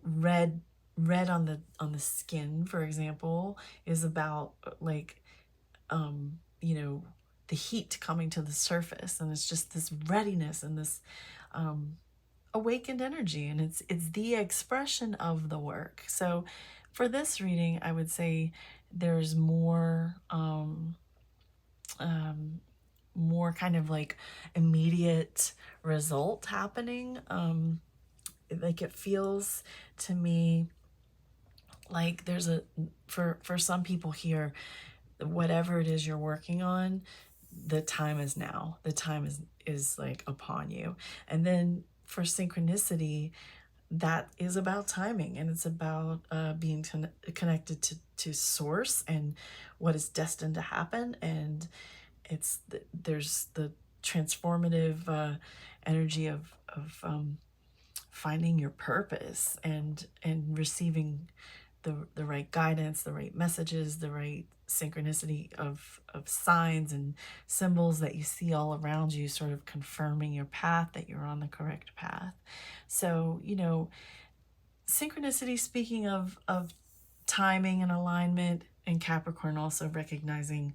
red on the skin, for example, is about like you know, the heat coming to the surface, and it's just this readiness and this awakened energy, and it's the expression of the work. So for this reading, I would say there's more more kind of like immediate result happening. Like it feels to me like there's a for some people here, whatever it is you're working on, the time is now. The time is like upon you. And then for synchronicity, that is about timing, and it's about being connected to source and what is destined to happen. And it's there's the transformative energy of finding your purpose and receiving the right guidance, the right messages, the right synchronicity of signs and symbols that you see all around you, sort of confirming your path, that you're on the correct path. So, you know, synchronicity, speaking of timing and alignment, and Capricorn also recognizing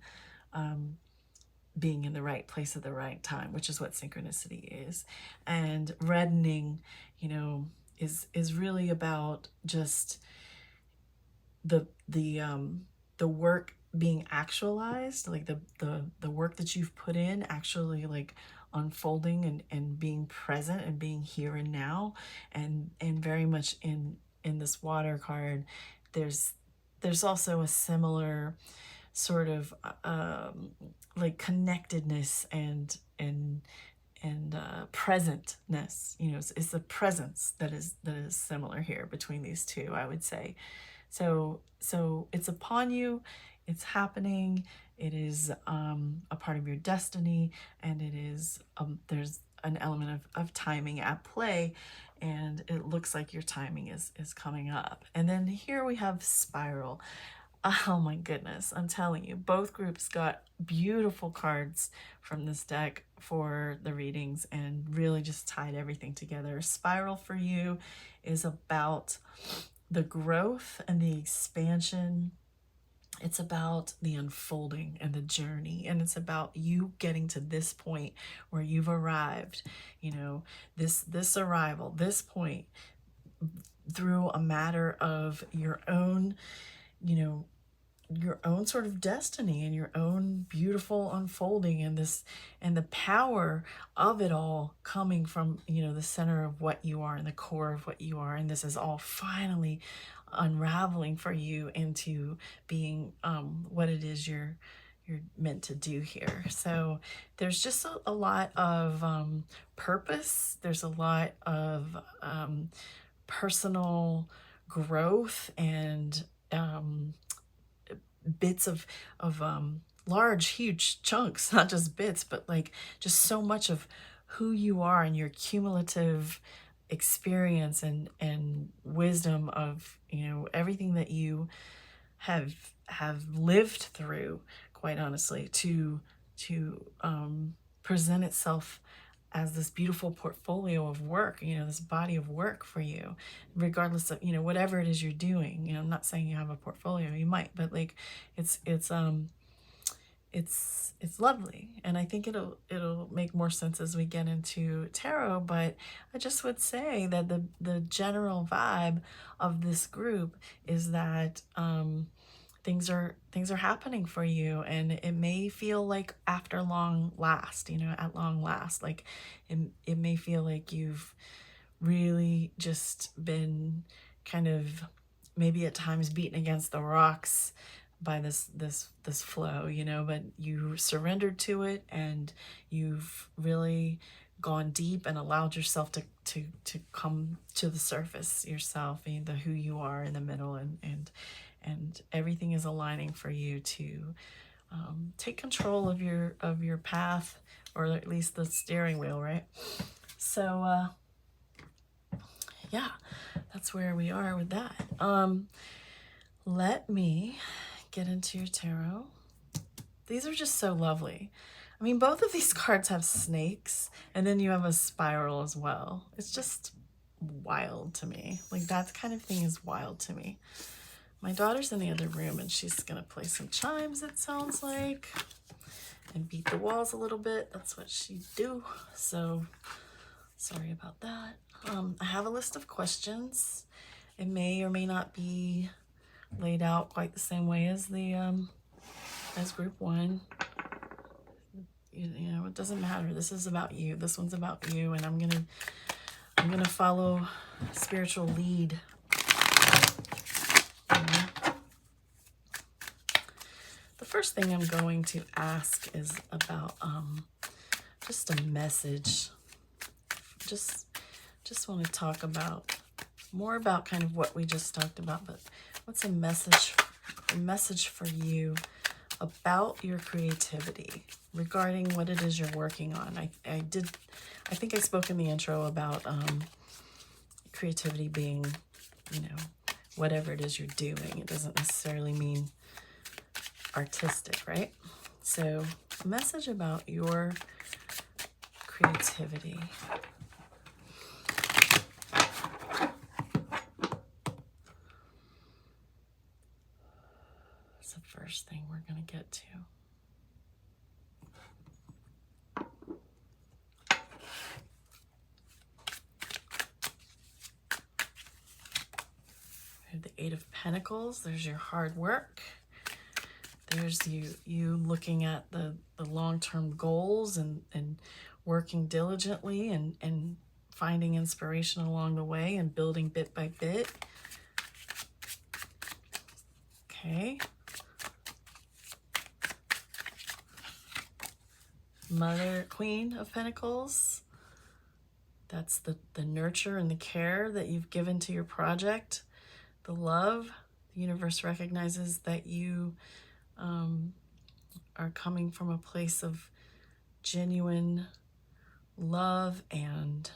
being in the right place at the right time, which is what synchronicity is. And reddening, you know, is really about just the work being actualized, like the work that you've put in actually like unfolding and being present and being here and now. And very much in this water card, there's also a similar sort of like connectedness and presentness. You know, it's the presence that is similar here between these two, I would say. So it's upon you, it's happening, it is a part of your destiny, and it is there's an element of timing at play, and it looks like your timing is coming up. And then here we have spiral. Oh my goodness, I'm telling you, both groups got beautiful cards from this deck for the readings and really just tied everything together. Spiral for you is about the growth and the expansion. It's about the unfolding and the journey, and it's about you getting to this point where you've arrived, you know, this arrival, this point, through a matter of your own, you know, your own sort of destiny and your own beautiful unfolding, and this, and the power of it all coming from, you know, the center of what you are and the core of what you are. And this is all finally unraveling for you into being what it is you're meant to do here. So there's just a lot of purpose. There's a lot of personal growth and bits of large, huge chunks, not just bits, but like just so much of who you are and your cumulative experience and wisdom of, you know, everything that you have lived through, quite honestly, to present itself as this beautiful portfolio of work, you know, this body of work for you, regardless of, you know, whatever it is you're doing. You know, I'm not saying you have a portfolio, you might, but like it's lovely. And I think it'll make more sense as we get into tarot. But I just would say that the general vibe of this group is that things are happening for you, and it may feel like after long last, you know, at long last, like it may feel like you've really just been kind of maybe at times beaten against the rocks by this flow, you know, but you surrendered to it, and you've really gone deep and allowed yourself to come to the surface yourself, and the who you are in the middle, and everything is aligning for you to take control of your path, or at least the steering wheel, right? So yeah, that's where we are with that. Let me get into your tarot. These are just so lovely. I mean, both of these cards have snakes, and then you have a spiral as well. It's just wild to me. Like, that kind of thing is wild to me. My daughter's in the other room, and she's gonna play some chimes, it sounds like, and beat the walls a little bit. That's what she'd do. So sorry about that. I have a list of questions. It may or may not be laid out quite the same way as the as group one. You know, it doesn't matter. This is about you. This one's about you, and I'm gonna follow spiritual lead. The first thing I'm going to ask is about just a message. Just want to talk about more about kind of what we just talked about, but what's a message for you about your creativity regarding what it is you're working on. I think I spoke in the intro about creativity being, you know, whatever it is you're doing. It doesn't necessarily mean artistic, right? So a message about your creativity. That's the first thing we're going to get to. We have the Eight of Pentacles. There's your hard work. There's you looking at the long-term goals and working diligently and finding inspiration along the way and building bit by bit. Okay. Mother, Queen of Pentacles. That's the nurture and the care that you've given to your project. The love. The universe recognizes that you are coming from a place of genuine love and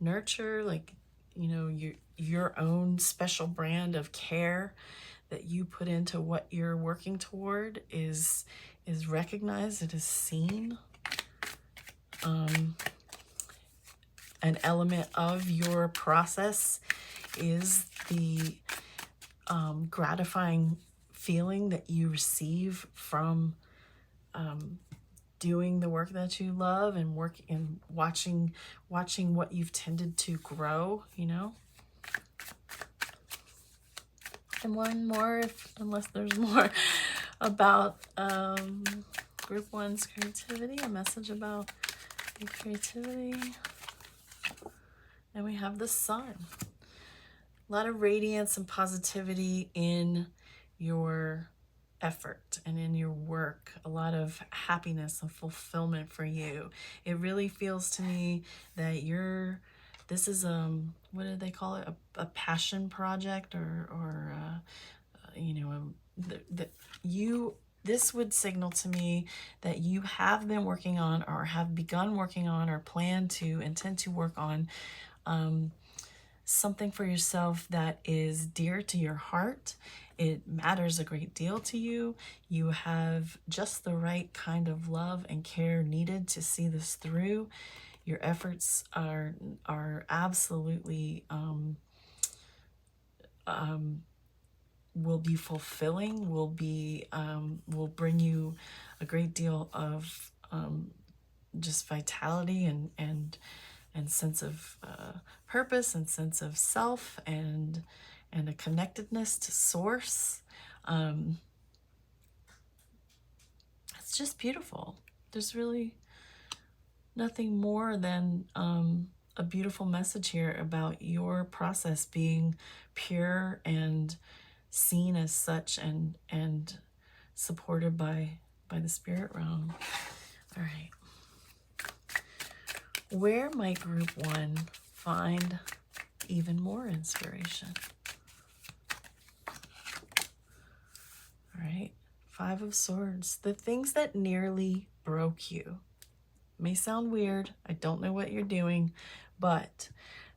nurture, like, you know, your own special brand of care that you put into what you're working toward is recognized, it is seen. An element of your process is the gratifying feeling that you receive from doing the work that you love and watching what you've tended to grow, you know. And one more, unless there's more, about group one's creativity, a message about your creativity. And we have the Sun. A lot of radiance and positivity in your effort and in your work. A lot of happiness and fulfillment for you. It really feels to me that this is what do they call it, a passion project, or you know, this would signal to me that you have been working on, or have begun working on, or intend to work on something for yourself that is dear to your heart. It matters a great deal to you. You have just the right kind of love and care needed to see this through. Your efforts are absolutely will be fulfilling, will bring you a great deal of just vitality and sense of purpose and sense of self and a connectedness to source. It's just beautiful. There's really nothing more than a beautiful message here about your process being pure and seen as such, and supported by the spirit realm. All right. Where might group one find even more inspiration? All right. Five of Swords. The things that nearly broke you. May sound weird. I don't know what you're doing, but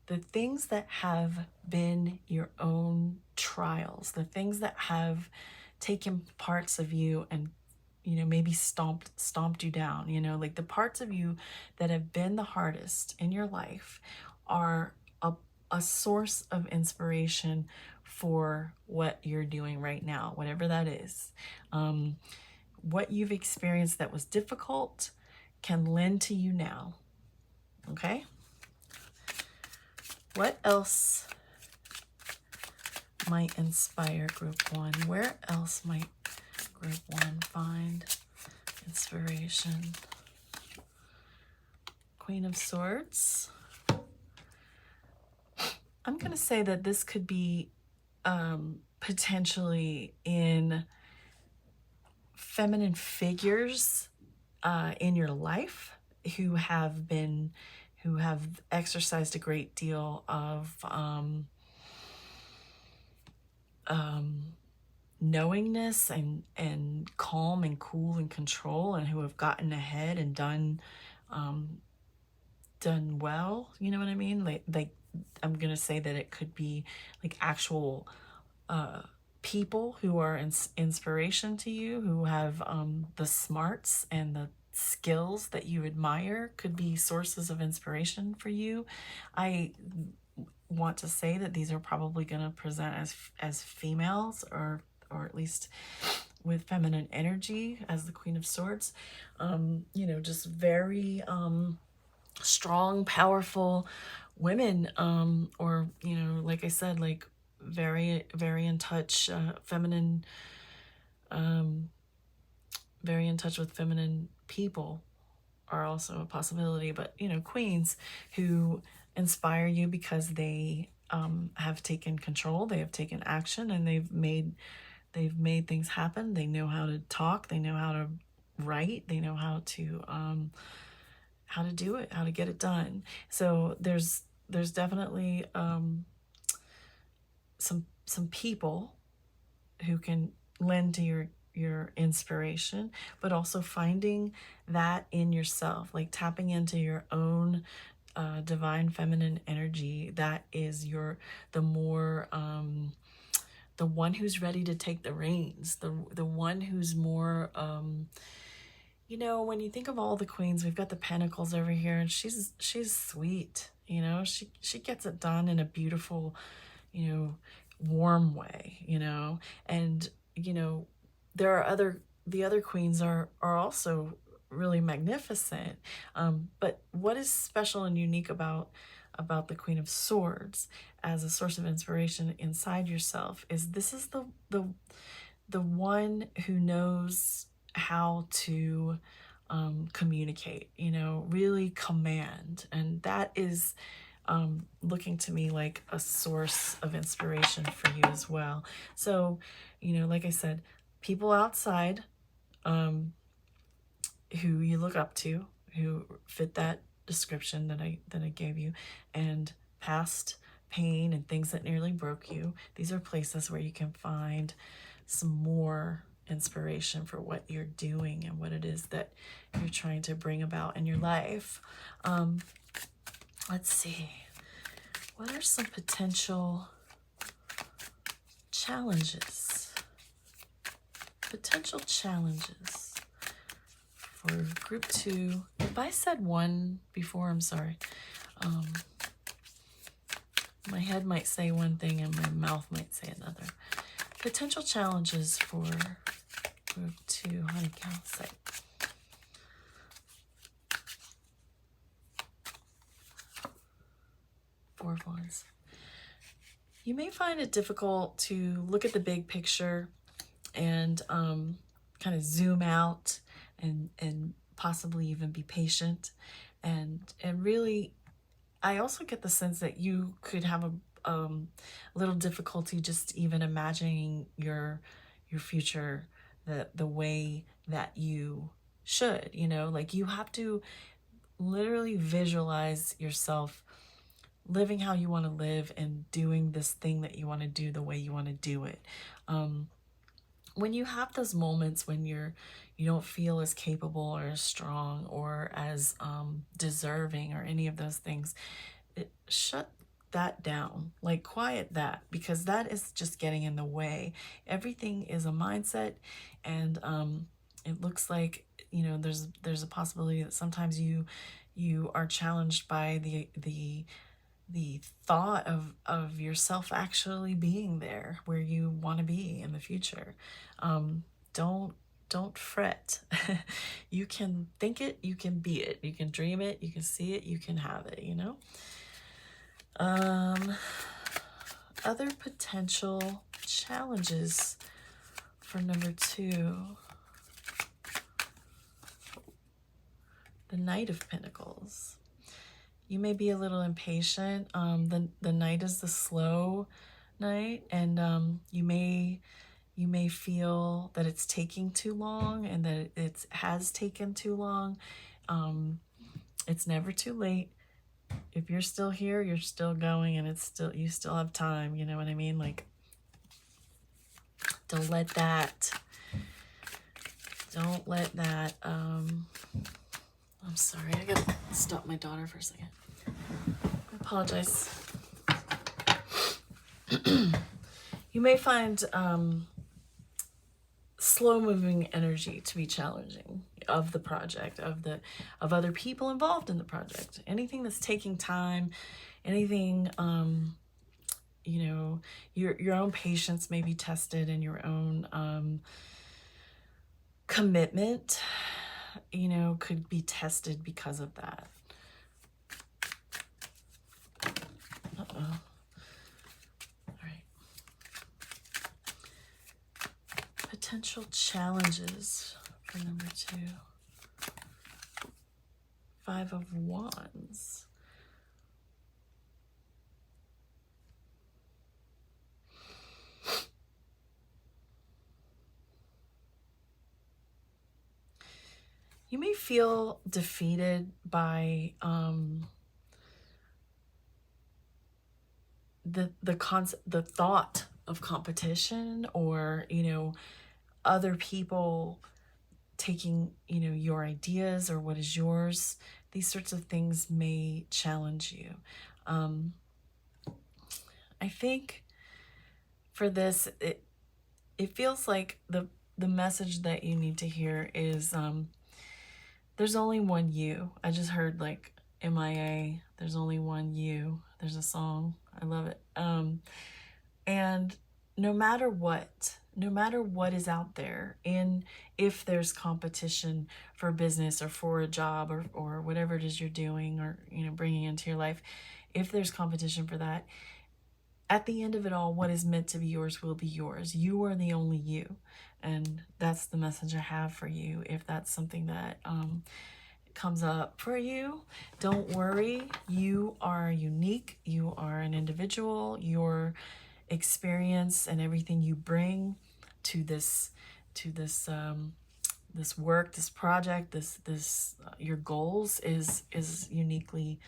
the things that have been your own trials, the things that have taken parts of you and, you know, maybe stomped you down, you know, like the parts of you that have been the hardest in your life are a source of inspiration for what you're doing right now, whatever that is. What you've experienced that was difficult can lend to you now. Okay? What else might inspire group one? Where else might group one find inspiration? Queen of Swords. I'm going to say that this could be potentially in feminine figures in your life who have exercised a great deal of knowingness and calm and cool and control, and who have gotten ahead and done well, you know what I mean? Like I'm gonna say that it could be like actual people who are inspiration to you, who have the smarts and the skills that you admire, could be sources of inspiration for you. I want to say that these are probably going to present as females, or at least with feminine energy as the Queen of Swords. You know, just very strong, powerful women, or, you know, like I said, like very, very in touch, feminine, very in touch with feminine people are also a possibility. But, you know, queens who inspire you because they have taken control, they have taken action, and they've made things happen. They know how to talk, they know how to write, they know how to do it, how to get it done. So there's definitely some people who can lend to your inspiration, but also finding that in yourself, like tapping into your own divine feminine energy. That is the more the one who's ready to take the reins, the one who's more you know, when you think of all the queens, we've got the Pentacles over here, and she's sweet, you know, she gets it done in a beautiful, you know, warm way, you know. And, you know, there are the other queens are also really magnificent. But what is special and unique about the Queen of Swords as a source of inspiration inside yourself is this is the one who knows how to communicate, you know, really command. And that is looking to me like a source of inspiration for you as well. So, you know, like I said, people outside who you look up to, who fit that description that I gave you, and past pain and things that nearly broke you. These are places where you can find some more inspiration for what you're doing and what it is that you're trying to bring about in your life. Let's see. What are some potential challenges? Potential challenges for group 2. If I said 1 before, I'm sorry. My head might say one thing and my mouth might say another. Potential challenges for group 2, honey calcite. Four of Wands. You may find it difficult to look at the big picture and kind of zoom out and possibly even be patient. And really, I also get the sense that you could have a little difficulty just even imagining your future the way that you should, you know, like you have to literally visualize yourself living how you want to live and doing this thing that you want to do the way you want to do it. When you have those moments when you don't feel as capable or as strong or as deserving or any of those things, shut that down, like quiet that, because that is just getting in the way. Everything is a mindset, and it looks like, you know, there's a possibility that sometimes you are challenged by the thought of yourself actually being there where you want to be in the future. Don't fret. You can think it, you can be it, you can dream it, you can see it, you can have it, you know. Other potential challenges for number 2. The Knight of Pentacles. You may be a little impatient. The Knight is the slow Knight, and you may feel that it's taking too long and that it has taken too long. It's never too late. If you're still here, you're still going, and you still have time. You know what I mean? Like, don't let that. I'm sorry, I gotta stop my daughter for a second. I apologize. You may find slow-moving energy to be challenging of the project, of other people involved in the project. Anything that's taking time, anything, you know, your own patience may be tested, and your own commitment, you know, could be tested because of that. Uh-oh. All right. Potential challenges for number 2. 5 of Wands. You may feel defeated by the thought of competition, or, you know, other people taking, you know, your ideas or what is yours. These sorts of things may challenge you. I think for this, it feels like the message that you need to hear is there's only one you. I just heard like MIA, there's only one you. There's a song. I love it. And no matter what is out there, and if there's competition for business or for a job, or whatever it is you're doing, or, you know, bringing into your life, if there's competition for that, at the end of it all, what is meant to be yours will be yours. You are the only you. And that's the message I have for you. If that's something that comes up for you, don't worry. You are unique. You are an individual. Your experience and everything you bring to this this work, this project, this your goals is uniquely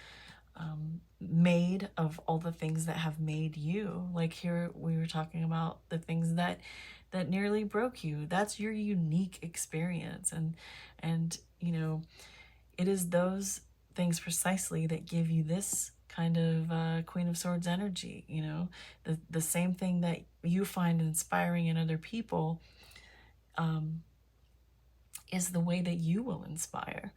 made of all the things that have made you. Like here we were talking about the things that nearly broke you. That's your unique experience, and you know, it is those things precisely that give you this kind of Queen of Swords energy. You know, the same thing that you find inspiring in other people is the way that you will inspire.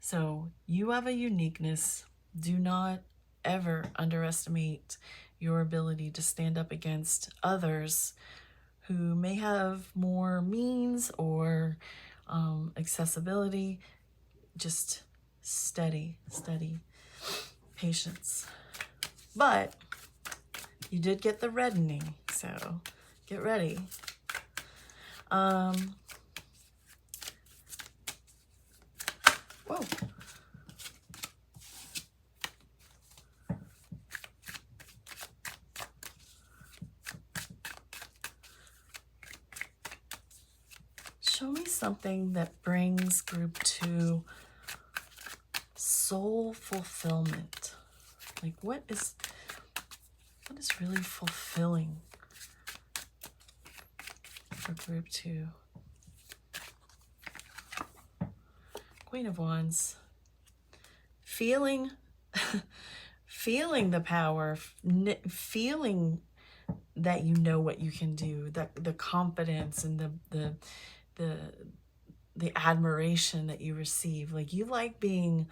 So you have a uniqueness. Do not ever underestimate your ability to stand up against others who may have more means or accessibility. Just steady patience. But you did get the reddening, so get ready. Whoa. Show me something that brings group 2 soul fulfillment. Like what is really fulfilling for group 2? Queen of Wands. Feeling feeling the power, feeling that you know what you can do, that the confidence and the admiration that you receive. Like you like being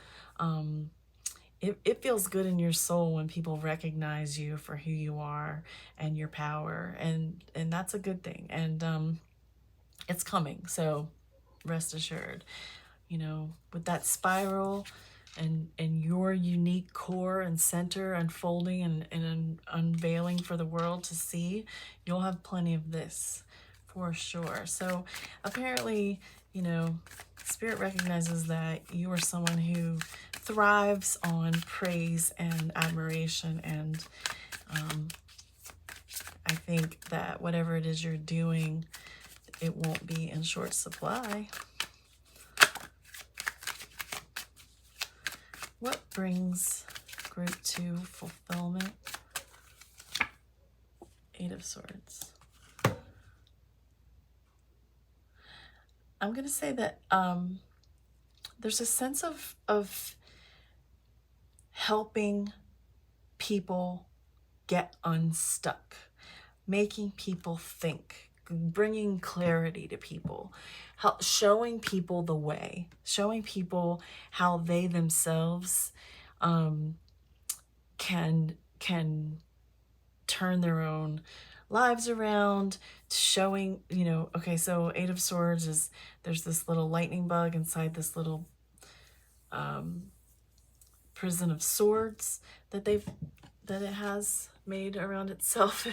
it feels good in your soul when people recognize you for who you are and your power, and that's a good thing. And it's coming, so rest assured. You know, with that spiral and your unique core and center unfolding and unveiling for the world to see, you'll have plenty of this for sure. So apparently, you know, Spirit recognizes that you are someone who thrives on praise and admiration, and I think that whatever it is you're doing, it won't be in short supply. What brings group 2 fulfillment? 8 of Swords. I'm going to say that there's a sense of helping people get unstuck. making people think, bringing clarity to people, showing people the way, showing people how they themselves can turn their own lives around, showing, you know, okay, so Eight of Swords is, there's this little lightning bug inside this little prison of swords that it has made around itself.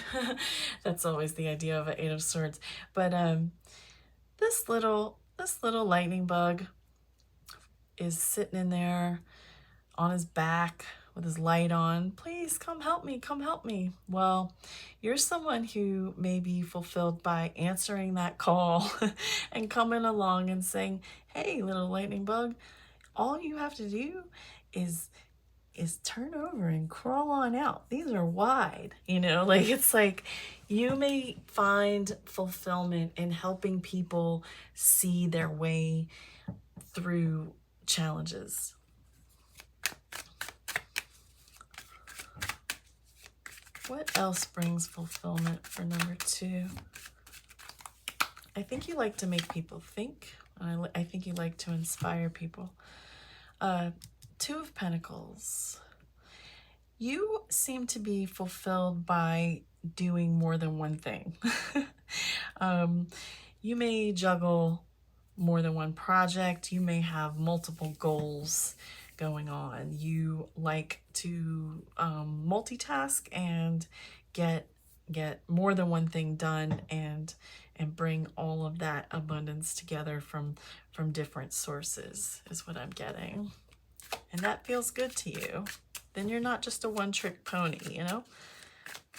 That's always the idea of an Eight of Swords. But this little lightning bug is sitting in there on his back with his light on. Please come help me, come help me. Well, you're someone who may be fulfilled by answering that call and coming along and saying, hey, little lightning bug, all you have to do is turn over and crawl on out. These are wide, you know, like it's like you may find fulfillment in helping people see their way through challenges. What else brings fulfillment for number 2? I think you like to make people think. I think you like to inspire people. 2 of Pentacles. You seem to be fulfilled by doing more than one thing. You may juggle more than one project. You may have multiple goals going on. You like to multitask and get more than one thing done, and bring all of that abundance together from different sources is what I'm getting. And that feels good to you. Then you're not just a one-trick pony, you know?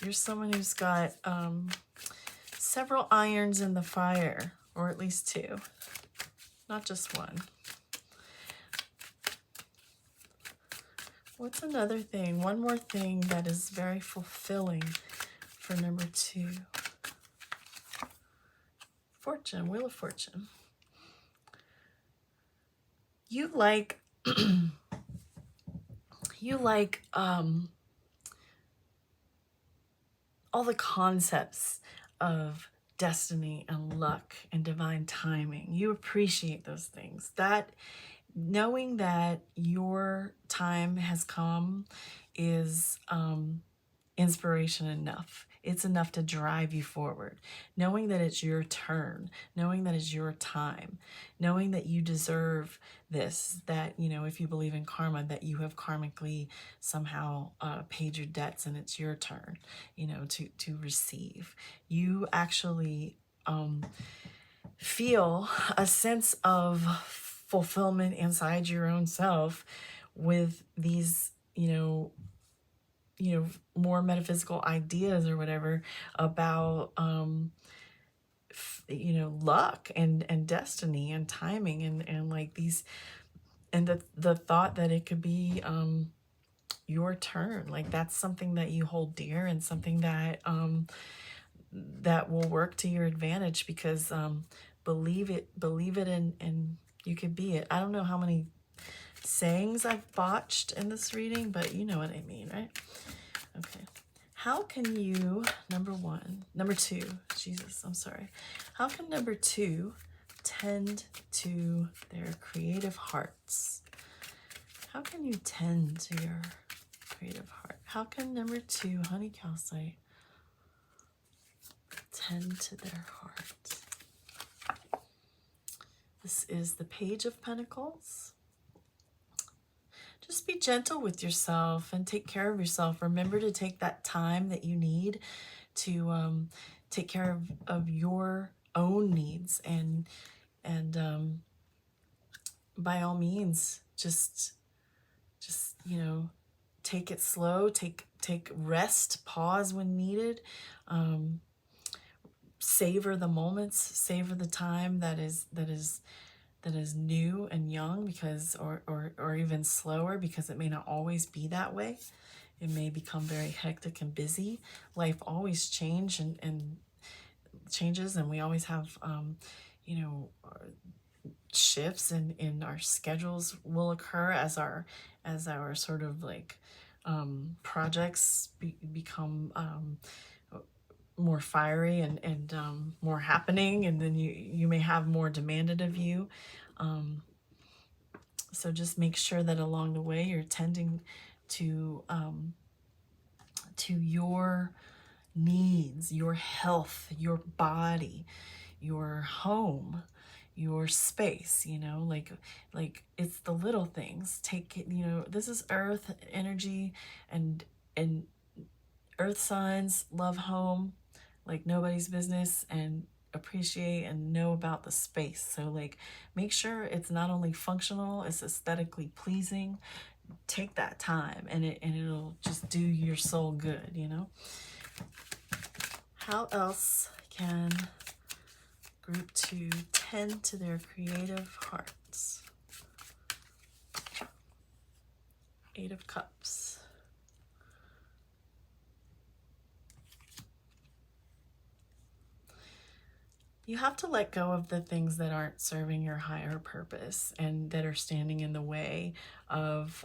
You're someone who's got several irons in the fire, or at least 2, not just one. What's another thing? One more thing that is very fulfilling for number 2. Fortune, Wheel of Fortune. You like you like all the concepts of destiny and luck and divine timing. You appreciate those things. That knowing that your time has come is inspiration enough. It's enough to drive you forward. Knowing that it's your turn, knowing that it's your time, knowing that you deserve this, that, you know, if you believe in karma, that you have karmically somehow paid your debts and it's your turn, you know, to receive. You actually feel a sense of fulfillment inside your own self with these, you know, more metaphysical ideas or whatever about, you know, luck and destiny and timing and like these, and the thought that it could be your turn. Like that's something that you hold dear and something that that will work to your advantage, because believe it and you could be it. I don't know how many sayings I've botched in this reading, but you know what I mean, right? Okay. How can you, number 2, Jesus, I'm sorry. How can number 2 tend to their creative hearts? How can you tend to your creative heart? How can number 2, honey calcite, tend to their heart? This is the Page of Pentacles. Just be gentle with yourself and take care of yourself. Remember to take that time that you need to take care of your own needs, and by all means, just you know, take it slow, take rest, pause when needed, savor the moments, savor the time that is new and young, because or even slower, because it may not always be that way. It may become very hectic and busy. Life always changes, and we always have you know, shifts in our schedules will occur as our sort of like projects become more fiery and more happening, and then you may have more demanded of you. So just make sure that along the way you're tending to your needs, your health, your body, your home, your space, you know, like it's the little things. Take it, you know, this is earth energy, and earth signs love home like nobody's business, and appreciate and know about the space. So like make sure it's not only functional, it's aesthetically pleasing. Take that time, and it'll just do your soul good, you know. How else can group 2 tend to their creative hearts? 8 of Cups. You have to let go of the things that aren't serving your higher purpose and that are standing in the way of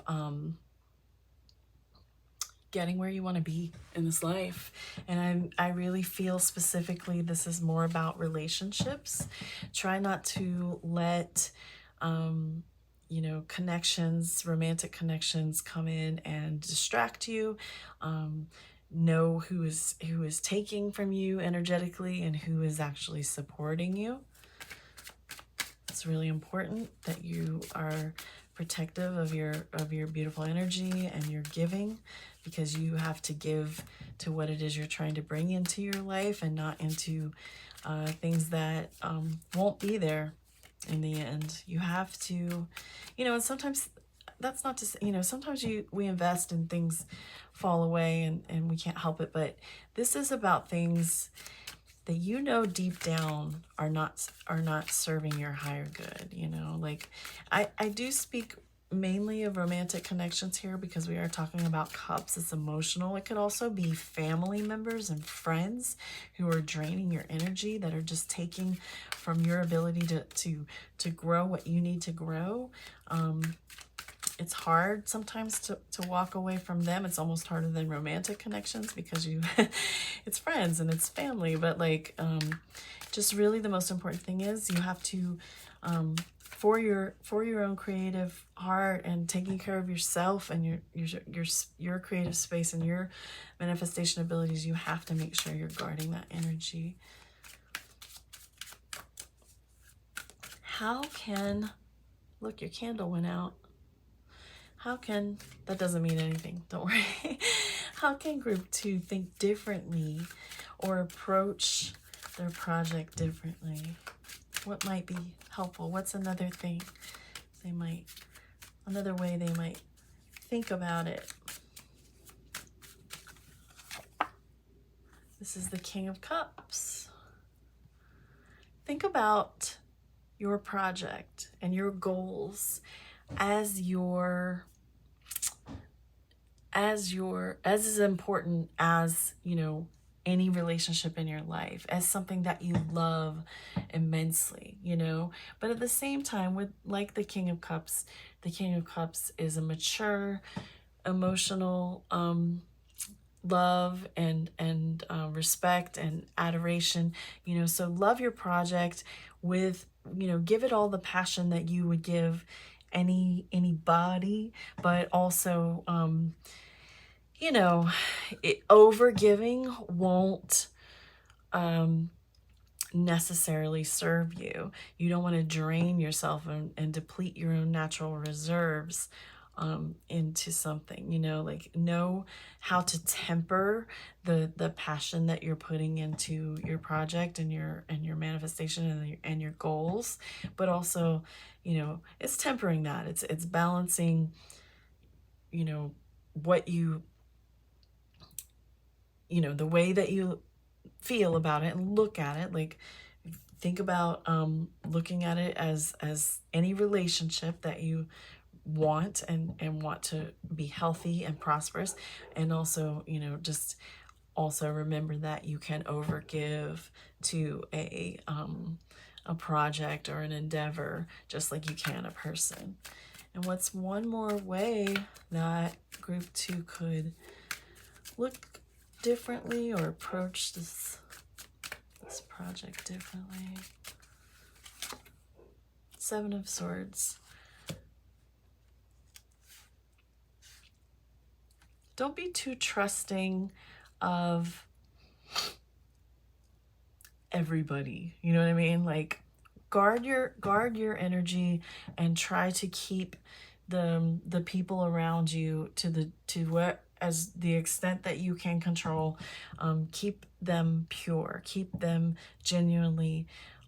getting where you want to be in this life. And I really feel specifically this is more about relationships. Try not to let you know, connections, romantic connections come in and distract you. Know who is taking from you energetically and who is actually supporting you. It's really important that you are protective of your beautiful energy and your giving, because you have to give to what it is you're trying to bring into your life, and not into things that won't be there in the end. You have to, you know, and sometimes that's not to say, you know, sometimes we invest and things fall away, and we can't help it, but this is about things that you know deep down are not serving your higher good, you know. Like I do speak mainly of romantic connections here because we are talking about cups. It's emotional. It could also be family members and friends who are draining your energy, that are just taking from your ability to grow what you need to grow. It's hard sometimes to walk away from them. It's almost harder than romantic connections because you it's friends and it's family. But like just really the most important thing is you have to for your own creative heart and taking care of yourself and your creative space and your manifestation abilities, you have to make sure you're guarding that energy. How can, look, your candle went out. How can, that doesn't mean anything, don't worry. How can group 2 think differently or approach their project differently? What might be helpful? What's another thing they might, another way they might think about it? This is the King of Cups. Think about your project and your goals as as important as, you know, any relationship in your life, as something that you love immensely, you know. But at the same time, with like the King of Cups is a mature, emotional love and respect and adoration, you know. So love your project with, you know, give it all the passion that you would give anybody, but also you know, over giving won't necessarily serve you. You don't want to drain yourself and deplete your own natural reserves into something, you know. Like know how to temper the passion that you're putting into your project and your manifestation and your goals, but also, you know, it's tempering that. It's balancing, you know, what you know, the way that you feel about it and look at it. Like think about looking at it as any relationship that you want and want to be healthy and prosperous. And also, you know, just also remember that you can overgive to a project or an endeavor just like you can a person. And what's one more way that group 2 could look differently or approach this project differently. Seven of Swords. Don't be too trusting of everybody. You know what I mean? Like, guard your energy and try to keep the people around you to what, as the extent that you can control. Keep them pure, keep them genuinely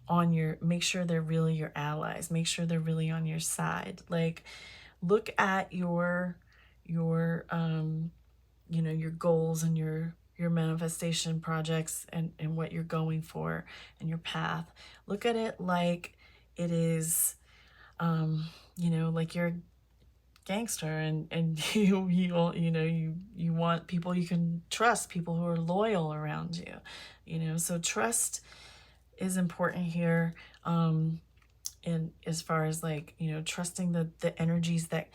on your, make sure they're really your allies, make sure they're really on your side. Like, look at your you know, your goals and your manifestation projects and what you're going for and your path. Look at it like it is, you know, like you're a gangster, and you want people you can trust, people who are loyal around you, you know. So trust is important here. And as far as, like, you know, trusting the energies that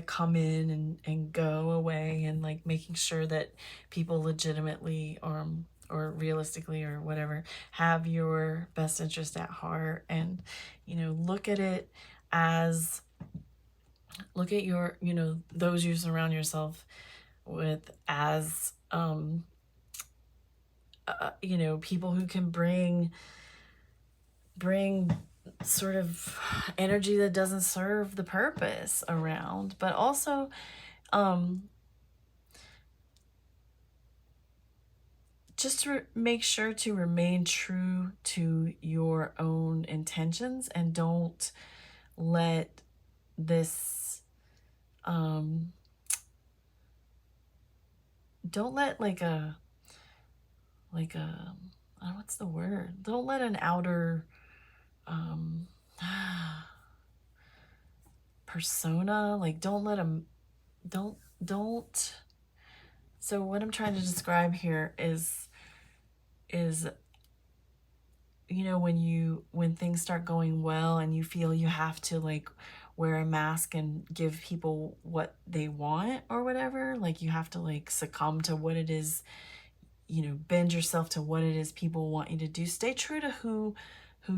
come in and go away, and like making sure that people legitimately or realistically or whatever have your best interest at heart. And, you know, look at it as, look at your, you know, those you surround yourself with as you know, people who can bring sort of energy that doesn't serve the purpose around, but also just make sure to remain true to your own intentions, and don't let this don't let like a what's the word, don't let an outer persona, like, don't let them, don't. So what I'm trying to describe here is, you know, when things start going well and you feel you have to like wear a mask and give people what they want or whatever, like you have to like succumb to what it is, you know, bend yourself to what it is people want you to do. Stay true to who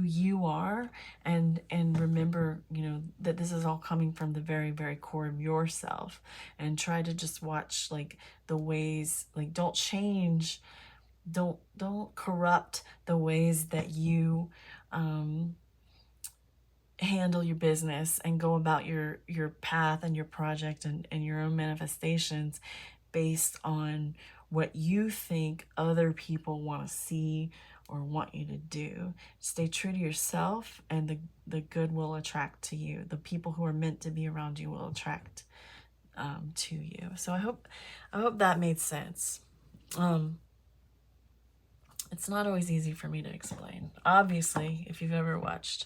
you are, and remember, you know, that this is all coming from the very, very core of yourself. And try to just watch like the ways, like, don't change, don't corrupt the ways that you handle your business and go about your path and your project and your own manifestations based on what you think other people want to see or want you to do. Stay true to yourself, and the good will attract to you. The people who are meant to be around you will attract to you. So I hope that made sense. It's not always easy for me to explain. Obviously, if you've ever watched,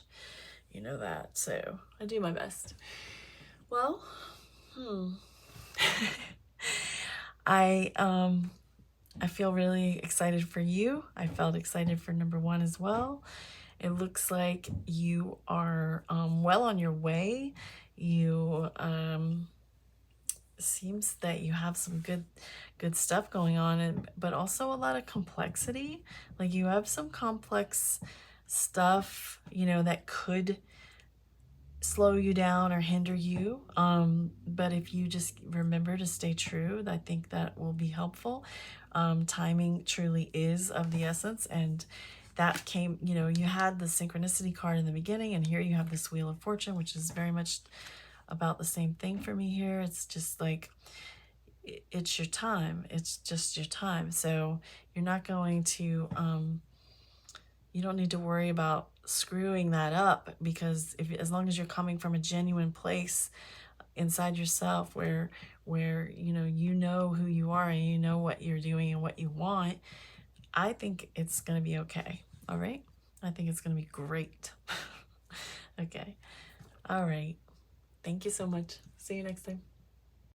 you know that. So I do my best. Well, I feel really excited for you. I felt excited for number one as well. It looks like you are well on your way. You seems that you have some good stuff going on, but also a lot of complexity. Like, you have some complex stuff, you know, that could slow you down or hinder you, but if you just remember to stay true, I think that will be helpful. Timing truly is of the essence, and that came, you know, you had the synchronicity card in the beginning, and here you have this Wheel of Fortune, which is very much about the same thing for me here. It's just like, it's your time. It's just your time. So you're not going to, you don't need to worry about screwing that up, because as long as you're coming from a genuine place inside yourself where you know who you are, and you know what you're doing and what you want, I think it's going to be okay. All right? I think it's going to be great. Okay. All right. Thank you so much. See you next time.